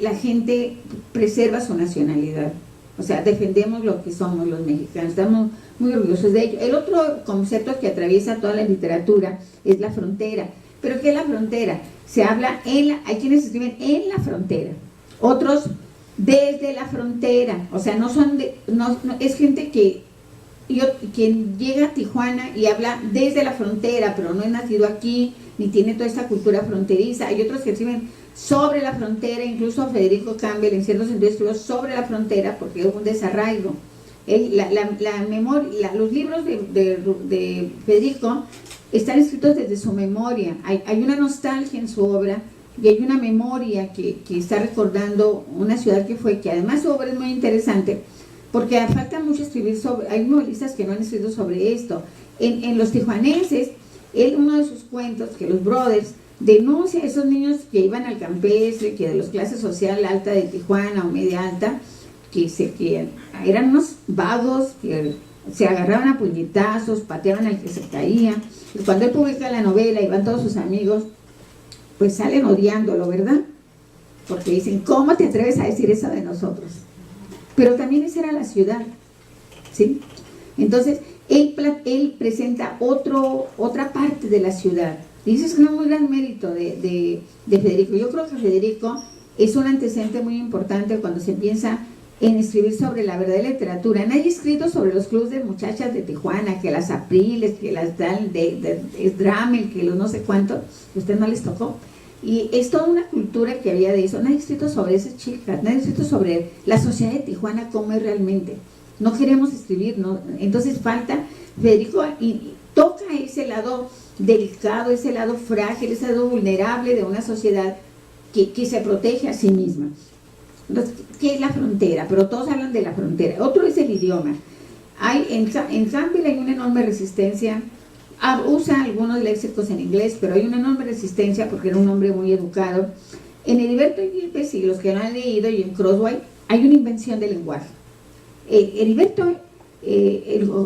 la gente preserva su nacionalidad. O sea, defendemos lo que somos los mexicanos, estamos muy orgullosos de ello. El otro concepto que atraviesa toda la literatura es la frontera. ¿Pero qué es la frontera? Se habla hay quienes escriben en la frontera, otros desde la frontera. O sea, no es gente quien llega a Tijuana y habla desde la frontera, pero no es nacido aquí, ni tiene toda esta cultura fronteriza. Hay otros que escriben sobre la frontera, incluso Federico Campbell en cierto sentido escribió sobre la frontera porque hubo un desarraigo. Los libros de Federico están escritos desde su memoria, hay una nostalgia en su obra y hay una memoria que está recordando una ciudad que además su obra es muy interesante porque falta mucho escribir hay novelistas que no han escrito sobre esto. En Los Tijuanenses, uno de sus cuentos, que los Brothers, denuncia a esos niños que iban al campestre, que de las clases social alta de Tijuana o media alta, que eran unos vagos, que se agarraban a puñetazos, pateaban al que se caía. Y cuando él publica la novela y van todos sus amigos, pues salen odiándolo, ¿verdad? Porque dicen, ¿cómo te atreves a decir eso de nosotros? Pero también esa era la ciudad, ¿sí? Entonces, él presenta otra parte de la ciudad. Y eso es un muy gran mérito de Federico. Yo creo que Federico es un antecedente muy importante cuando se piensa en escribir sobre la verdadera literatura. Nadie ha escrito sobre los clubes de muchachas de Tijuana, que las Apriles, que las Dramel, que los no sé cuántos, que a usted no les tocó. Y es toda una cultura que había de eso. Nadie ha escrito sobre esas chicas, nadie ha escrito sobre la sociedad de Tijuana, cómo es realmente. No queremos escribir, ¿no? Entonces falta, Federico y toca ese lado delicado, ese lado frágil, ese lado vulnerable de una sociedad que se protege a sí misma. Entonces, ¿qué es la frontera? Pero todos hablan de la frontera. Otro es el idioma. En Campbell hay una enorme resistencia. Usa algunos léxicos en inglés, pero hay una enorme resistencia porque era un hombre muy educado. En Heriberto Yepes, y los que lo han leído, y en Crossway, hay una invención del lenguaje. Heriberto,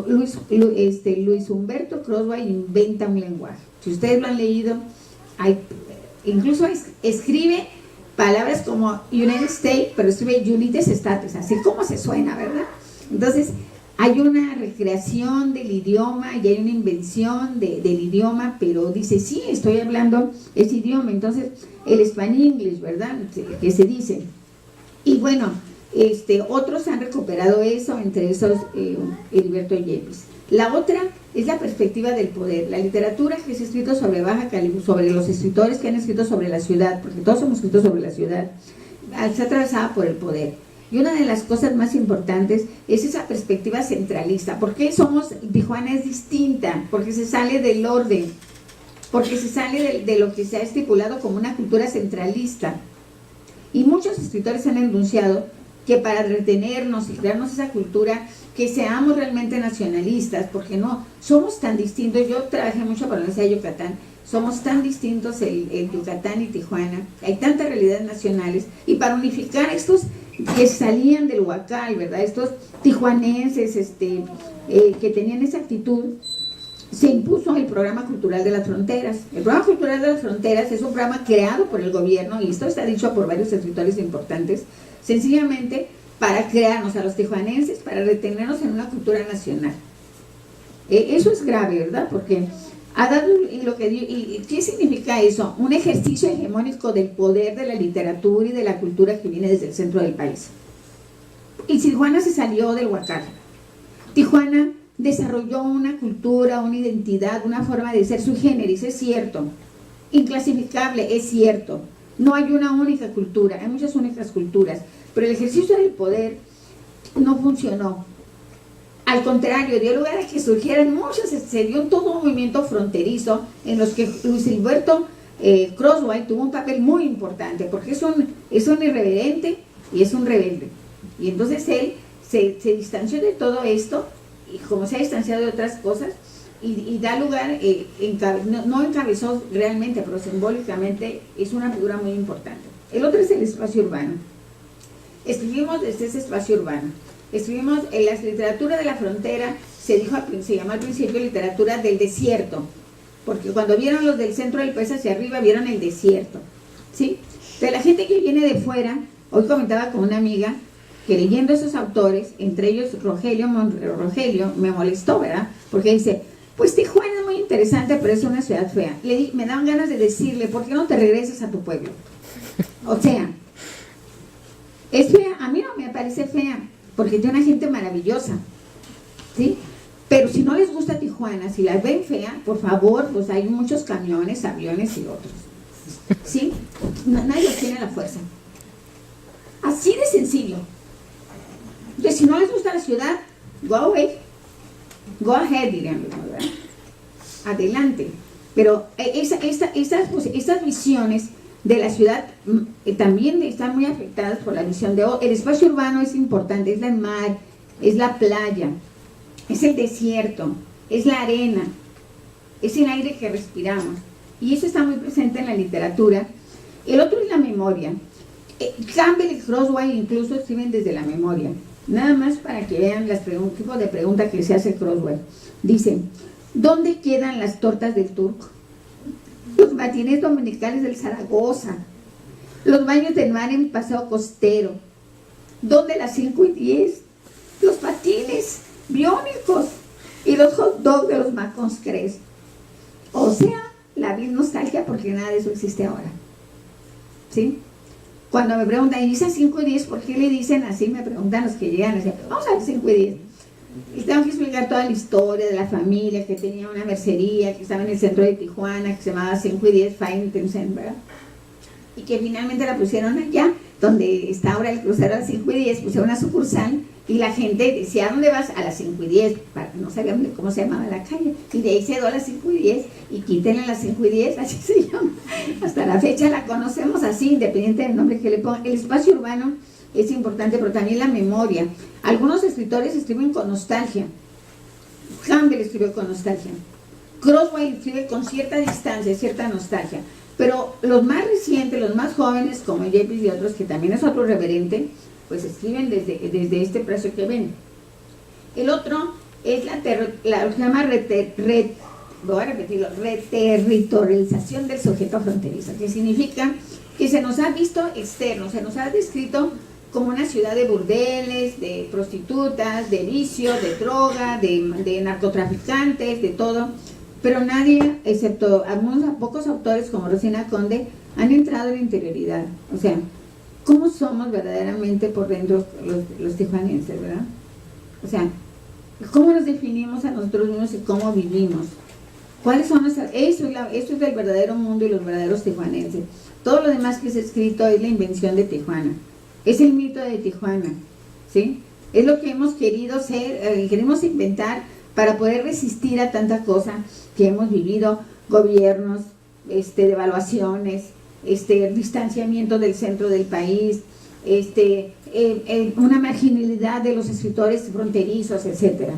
Luis Humberto Crossway inventa un lenguaje. Si ustedes lo han leído, incluso escribe palabras como United States, pero escribe United States, así como se suena, ¿verdad? Entonces, hay una recreación del idioma y hay una invención del idioma, pero dice, sí, estoy hablando ese idioma. Entonces, el Spanish, ¿verdad? Que se dice. Y bueno, otros han recuperado eso, entre esos Heriberto Yepes. La otra es la perspectiva del poder. La literatura que se ha escrito sobre Baja California, sobre los escritores que han escrito sobre la ciudad, porque todos hemos escrito sobre la ciudad, está atravesada por el poder. Y una de las cosas más importantes es esa perspectiva centralista. ¿Por qué Tijuana es distinta? Porque se sale del orden, porque se sale de lo que se ha estipulado como una cultura centralista. Y muchos escritores han enunciado que para retenernos y crearnos esa cultura, que seamos realmente nacionalistas, porque no, somos tan distintos. Yo trabajé mucho para la Universidad de Yucatán, somos tan distintos el Yucatán y Tijuana, hay tantas realidades nacionales, y para unificar estos que salían del Huacal, ¿verdad? Estos tijuanenses que tenían esa actitud, se impuso el Programa Cultural de las Fronteras. El Programa Cultural de las Fronteras es un programa creado por el gobierno, y esto está dicho por varios escritores importantes, sencillamente para crearnos a los tijuanenses, para retenernos en una cultura nacional. Eso es grave, ¿verdad? Porque ha dado lo que dio. ¿Y qué significa eso? Un ejercicio hegemónico del poder de la literatura y de la cultura que viene desde el centro del país. Y Tijuana se salió del huacal. Tijuana desarrolló una cultura, una identidad, una forma de ser sui generis, es cierto. Inclasificable, es cierto. No hay una única cultura, hay muchas únicas culturas, pero el ejercicio del poder no funcionó. Al contrario, dio lugar a que surgieran muchas, se dio todo un movimiento fronterizo en los que Luis Gilberto Croswell tuvo un papel muy importante, porque es un irreverente y es un rebelde. Y entonces él se distanció de todo esto, y como se ha distanciado de otras cosas, y da lugar, no encabezó realmente, pero simbólicamente es una figura muy importante. El otro es el espacio urbano. Escribimos desde ese espacio urbano. Escribimos en la literatura de la frontera, se llamó al principio literatura del desierto, porque cuando vieron los del centro del país hacia arriba, vieron el desierto, ¿sí? De la gente que viene de fuera, hoy comentaba con una amiga, que leyendo esos autores, entre ellos Rogelio, me molestó, ¿verdad? Porque dice, pues Tijuana es muy interesante, pero es una ciudad fea. Me daban ganas de decirle, ¿por qué no te regresas a tu pueblo? O sea, es fea, a mí no me parece fea, porque tiene una gente maravillosa, ¿sí? Pero si no les gusta Tijuana, si la ven fea, por favor, pues hay muchos camiones, aviones y otros, ¿sí? Nadie tiene la fuerza. Así de sencillo. Entonces, si no les gusta la ciudad, go away, go ahead, dirían, ¿verdad? Adelante. Pero estas visiones de la ciudad también están muy afectadas por la visión de el espacio urbano. Es importante, es el mar, es la playa, es el desierto, es la arena, es el aire que respiramos, y eso está muy presente en la literatura. El otro es la memoria. Campbell y Croswell incluso escriben desde la memoria, nada más para que vean el tipo de pregunta que se hace Croswell. Dice, ¿dónde quedan las tortas del Turco? Los matines dominicales del Zaragoza, los baños del mar en Paseo Costero, ¿dónde las 5:10? Los patines biónicos y los hot dogs de los Macons Cres. O sea, la vil nostalgia, porque nada de eso existe ahora, ¿sí? Cuando me preguntan, ¿y esas 5:10 por qué le dicen así? Me preguntan los que llegan, dicen, vamos a ver 5:10. Y tengo que explicar toda la historia de la familia que tenía una mercería que estaba en el centro de Tijuana, que se llamaba 5:10 Feintensen, ¿verdad? Y que finalmente la pusieron allá, donde está ahora el crucero a las 5:10, pusieron una sucursal, y la gente decía, ¿a dónde vas? A las 5:10, no sabían cómo se llamaba la calle, y de ahí se dio a las 5:10, y quítenle las 5:10, así se llama. Hasta la fecha la conocemos así, independiente del nombre que le pongan. El espacio urbano es importante, pero también la memoria. Algunos escritores escriben con nostalgia. Campbell escribió con nostalgia. Croswell escribe con cierta distancia, cierta nostalgia. Pero los más recientes, los más jóvenes, como Yepes y otros, que también es otro reverente, pues escriben desde este precio que ven. El otro es la que se llama reterritorialización del sujeto fronterizo, que significa que se nos ha visto externo, se nos ha descrito como una ciudad de burdeles, de prostitutas, de vicio, de droga, de narcotraficantes, de todo, pero nadie, excepto algunos pocos autores como Rosina Conde, han entrado en la interioridad. O sea, ¿cómo somos verdaderamente por dentro los tijuanenses, verdad? O sea, ¿cómo nos definimos a nosotros mismos y cómo vivimos? ¿Cuáles son nuestras? Esto es el verdadero mundo y los verdaderos tijuanenses. Todo lo demás que es escrito es la invención de Tijuana. Es el mito de Tijuana, ¿sí? Es lo que hemos querido ser, queremos inventar para poder resistir a tanta cosa que hemos vivido, gobiernos, devaluaciones, distanciamiento del centro del país, una marginalidad de los escritores fronterizos, etc.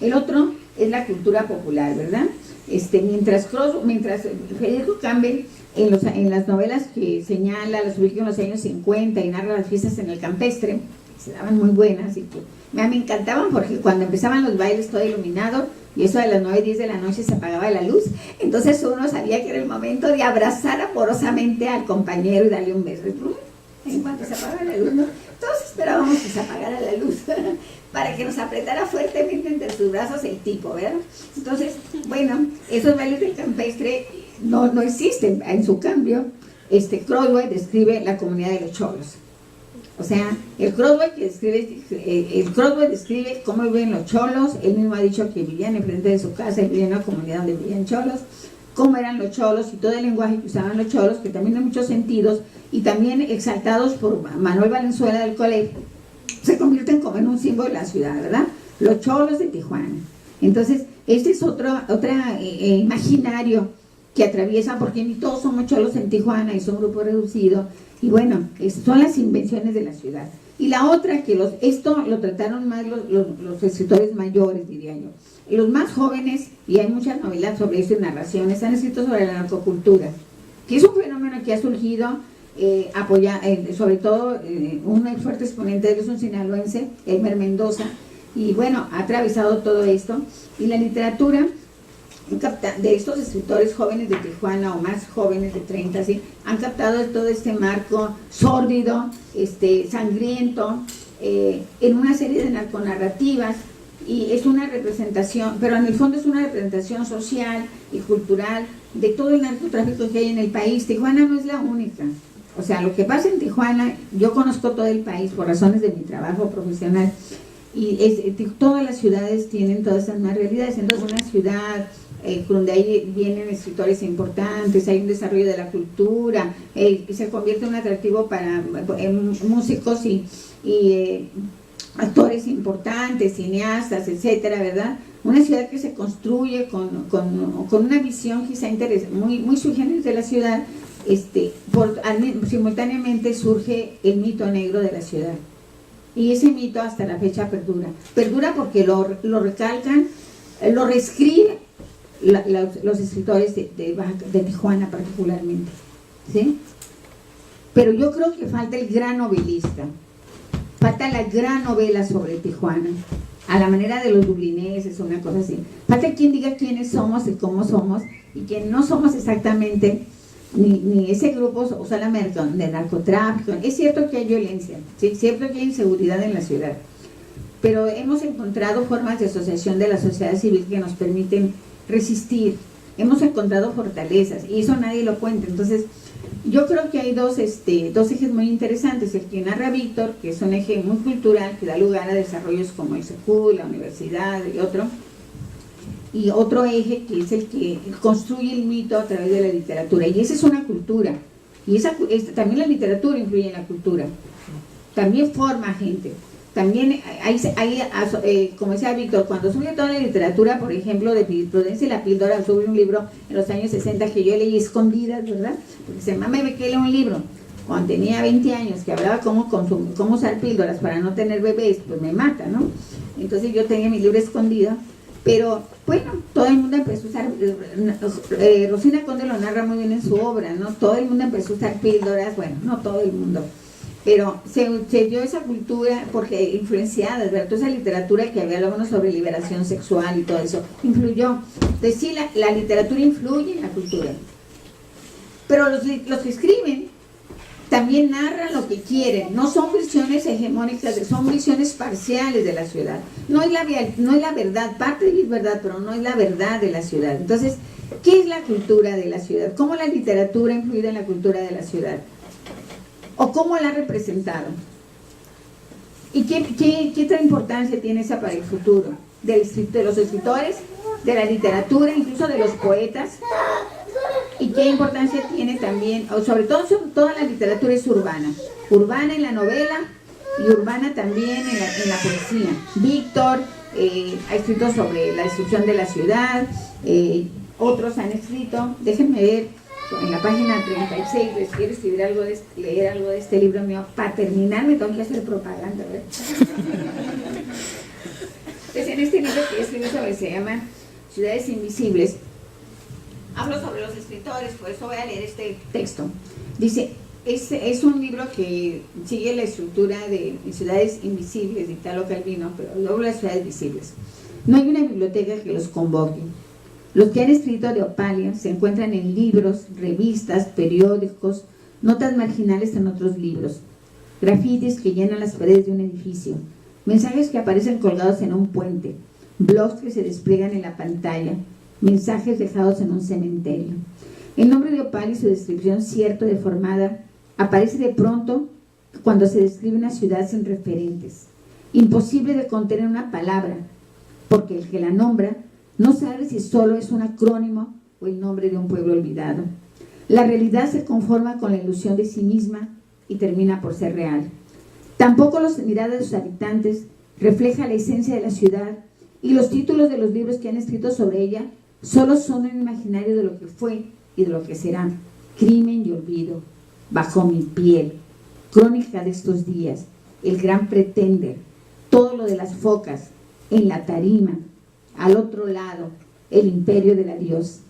El otro es la cultura popular, ¿verdad? Mientras Federico Campbell en las novelas que señala, las ubica en los años 50 y narra las fiestas en el campestre, se daban muy buenas y que me encantaban, porque cuando empezaban los bailes todo iluminado y eso de las 9:10 de la noche se apagaba la luz, entonces uno sabía que era el momento de abrazar amorosamente al compañero y darle un beso. En cuanto se apagaba la luz, ¿no? Todos esperábamos que se apagara la luz para que nos apretara fuertemente entre sus brazos el tipo, ¿verdad? Entonces, bueno, esos bailes del campestre no existen. En su cambio, Croswell describe la comunidad de los cholos. O sea, el Crossway describe cómo viven los cholos. Él mismo ha dicho que vivían enfrente de su casa y vivían en una comunidad donde vivían cholos, cómo eran los cholos y todo el lenguaje que usaban los cholos, que también en muchos sentidos, y también exaltados por Manuel Valenzuela del colegio, se convierten como en un símbolo de la ciudad, ¿verdad? Los cholos de Tijuana. Entonces, este es otro imaginario que atraviesa, porque ni todos somos cholos en Tijuana y son un grupo reducido, y bueno, son las invenciones de la ciudad. Y la otra, que esto lo trataron más los escritores mayores, diría yo. Los más jóvenes, y hay muchas novelas sobre esto y narraciones, han escrito sobre la narcocultura, que es un fenómeno que ha surgido, sobre todo un fuerte exponente de él es un sinaloense, Elmer Mendoza, y bueno, ha atravesado todo esto. Y la literatura de estos escritores jóvenes de Tijuana o más jóvenes de 30, ¿sí?, han captado todo este marco sórdido, sangriento, en una serie de narconarrativas, y es una representación, pero en el fondo es una representación social y cultural de todo el narcotráfico que hay en el país. Tijuana no es la única. O sea, lo que pasa en Tijuana, yo conozco todo el país por razones de mi trabajo profesional, y todas las ciudades tienen todas esas más realidades. Entonces, una ciudad donde ahí vienen escritores importantes, hay un desarrollo de la cultura, se convierte en un atractivo para músicos y actores importantes, cineastas, etcétera, ¿verdad? Una ciudad que se construye con una visión quizá muy sui generis de la ciudad. Simultáneamente surge el mito negro de la ciudad, y ese mito hasta la fecha perdura porque lo recalcan, lo reescriben los escritores de Tijuana particularmente, ¿sí? Pero yo creo que falta el gran novelista, falta la gran novela sobre Tijuana, a la manera de los dublineses, una cosa así. Falta quien diga quiénes somos y cómo somos, y que no somos exactamente ni ese grupo solamente de narcotráfico. Es cierto que hay violencia, ¿sí? Es cierto que hay inseguridad en la ciudad, pero hemos encontrado formas de asociación de la sociedad civil que nos permiten resistir. Hemos encontrado fortalezas, y eso nadie lo cuenta. Entonces, yo creo que hay dos ejes muy interesantes: el que narra Víctor, que es un eje muy cultural, que da lugar a desarrollos como el SECU, la universidad y otro eje que es el que construye el mito a través de la literatura, y esa es una cultura, y también la literatura influye en la cultura, también forma gente. También como decía Víctor, cuando surge toda la literatura, por ejemplo, de Prudencia y la Píldora, sobre un libro en los años 60 que yo leí escondidas, ¿verdad? Porque se mamá me que leí un libro cuando tenía 20 años que hablaba cómo usar píldoras para no tener bebés, pues me mata, ¿no? Entonces yo tenía mi libro escondido, pero bueno, todo el mundo empezó a usar, Rosina Conde lo narra muy bien en su obra, ¿no? Todo el mundo empezó a usar píldoras, bueno, no todo el mundo, pero se dio esa cultura porque influenciada, ¿verdad? Toda esa literatura que había luego sobre liberación sexual y todo eso, influyó. Entonces sí, la literatura influye en la cultura, pero los que escriben también narran lo que quieren, no son visiones hegemónicas, son visiones parciales de la ciudad. No es la verdad, parte de es verdad, pero no es la verdad de la ciudad. Entonces, ¿qué es la cultura de la ciudad? ¿Cómo la literatura ha influido en la cultura de la ciudad? ¿O cómo la ha representado? ¿Y qué otra importancia tiene esa para el futuro? De los escritores, de la literatura, incluso de los poetas. ¿Y qué importancia tiene también, o sobre todo toda la literatura es urbana en la novela y urbana también en la poesía? Víctor ha escrito sobre la destrucción de la ciudad, otros han escrito, déjenme ver, en la página 36 les quiero leer algo de este libro mío. Para terminar me tengo que hacer propaganda, ¿verdad? Pues en este libro que escribí se llama Ciudades Invisibles, hablo sobre los escritores, por eso voy a leer este texto. Dice, es un libro que sigue la estructura de Ciudades Invisibles de Italo Calvino, pero luego las ciudades visibles. No hay una biblioteca que los convoque. Los que han escrito de Opalia se encuentran en libros, revistas, periódicos, notas marginales en otros libros, grafitis que llenan las paredes de un edificio, mensajes que aparecen colgados en un puente, blogs que se despliegan en la pantalla, mensajes dejados en un cementerio. El nombre de Opalia y su descripción cierta deformada aparece de pronto cuando se describe una ciudad sin referentes, imposible de contener una palabra, porque el que la nombra no sabe si solo es un acrónimo o el nombre de un pueblo olvidado. La realidad se conforma con la ilusión de sí misma y termina por ser real. Tampoco las miradas de sus habitantes refleja la esencia de la ciudad, y los títulos de los libros que han escrito sobre ella solo son un imaginario de lo que fue y de lo que será. Crimen y olvido, Bajo mi piel, Crónica de estos días, El gran pretender, Todo lo de las focas, En la tarima, Al otro lado, El imperio del adiós.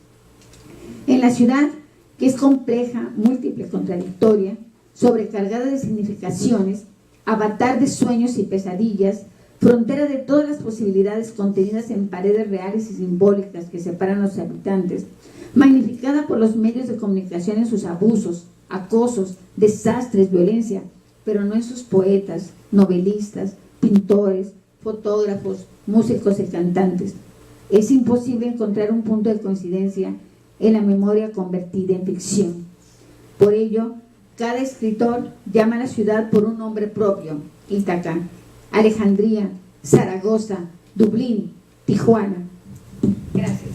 En la ciudad, que es compleja, múltiple, contradictoria, sobrecargada de significaciones, avatar de sueños y pesadillas, frontera de todas las posibilidades contenidas en paredes reales y simbólicas que separan a los habitantes, magnificada por los medios de comunicación en sus abusos, acosos, desastres, violencia, pero no en sus poetas, novelistas, pintores, fotógrafos, músicos y cantantes. Es imposible encontrar un punto de coincidencia en la memoria convertida en ficción. Por ello, cada escritor llama a la ciudad por un nombre propio: Ítaca, Alejandría, Zaragoza, Dublín, Tijuana. Gracias.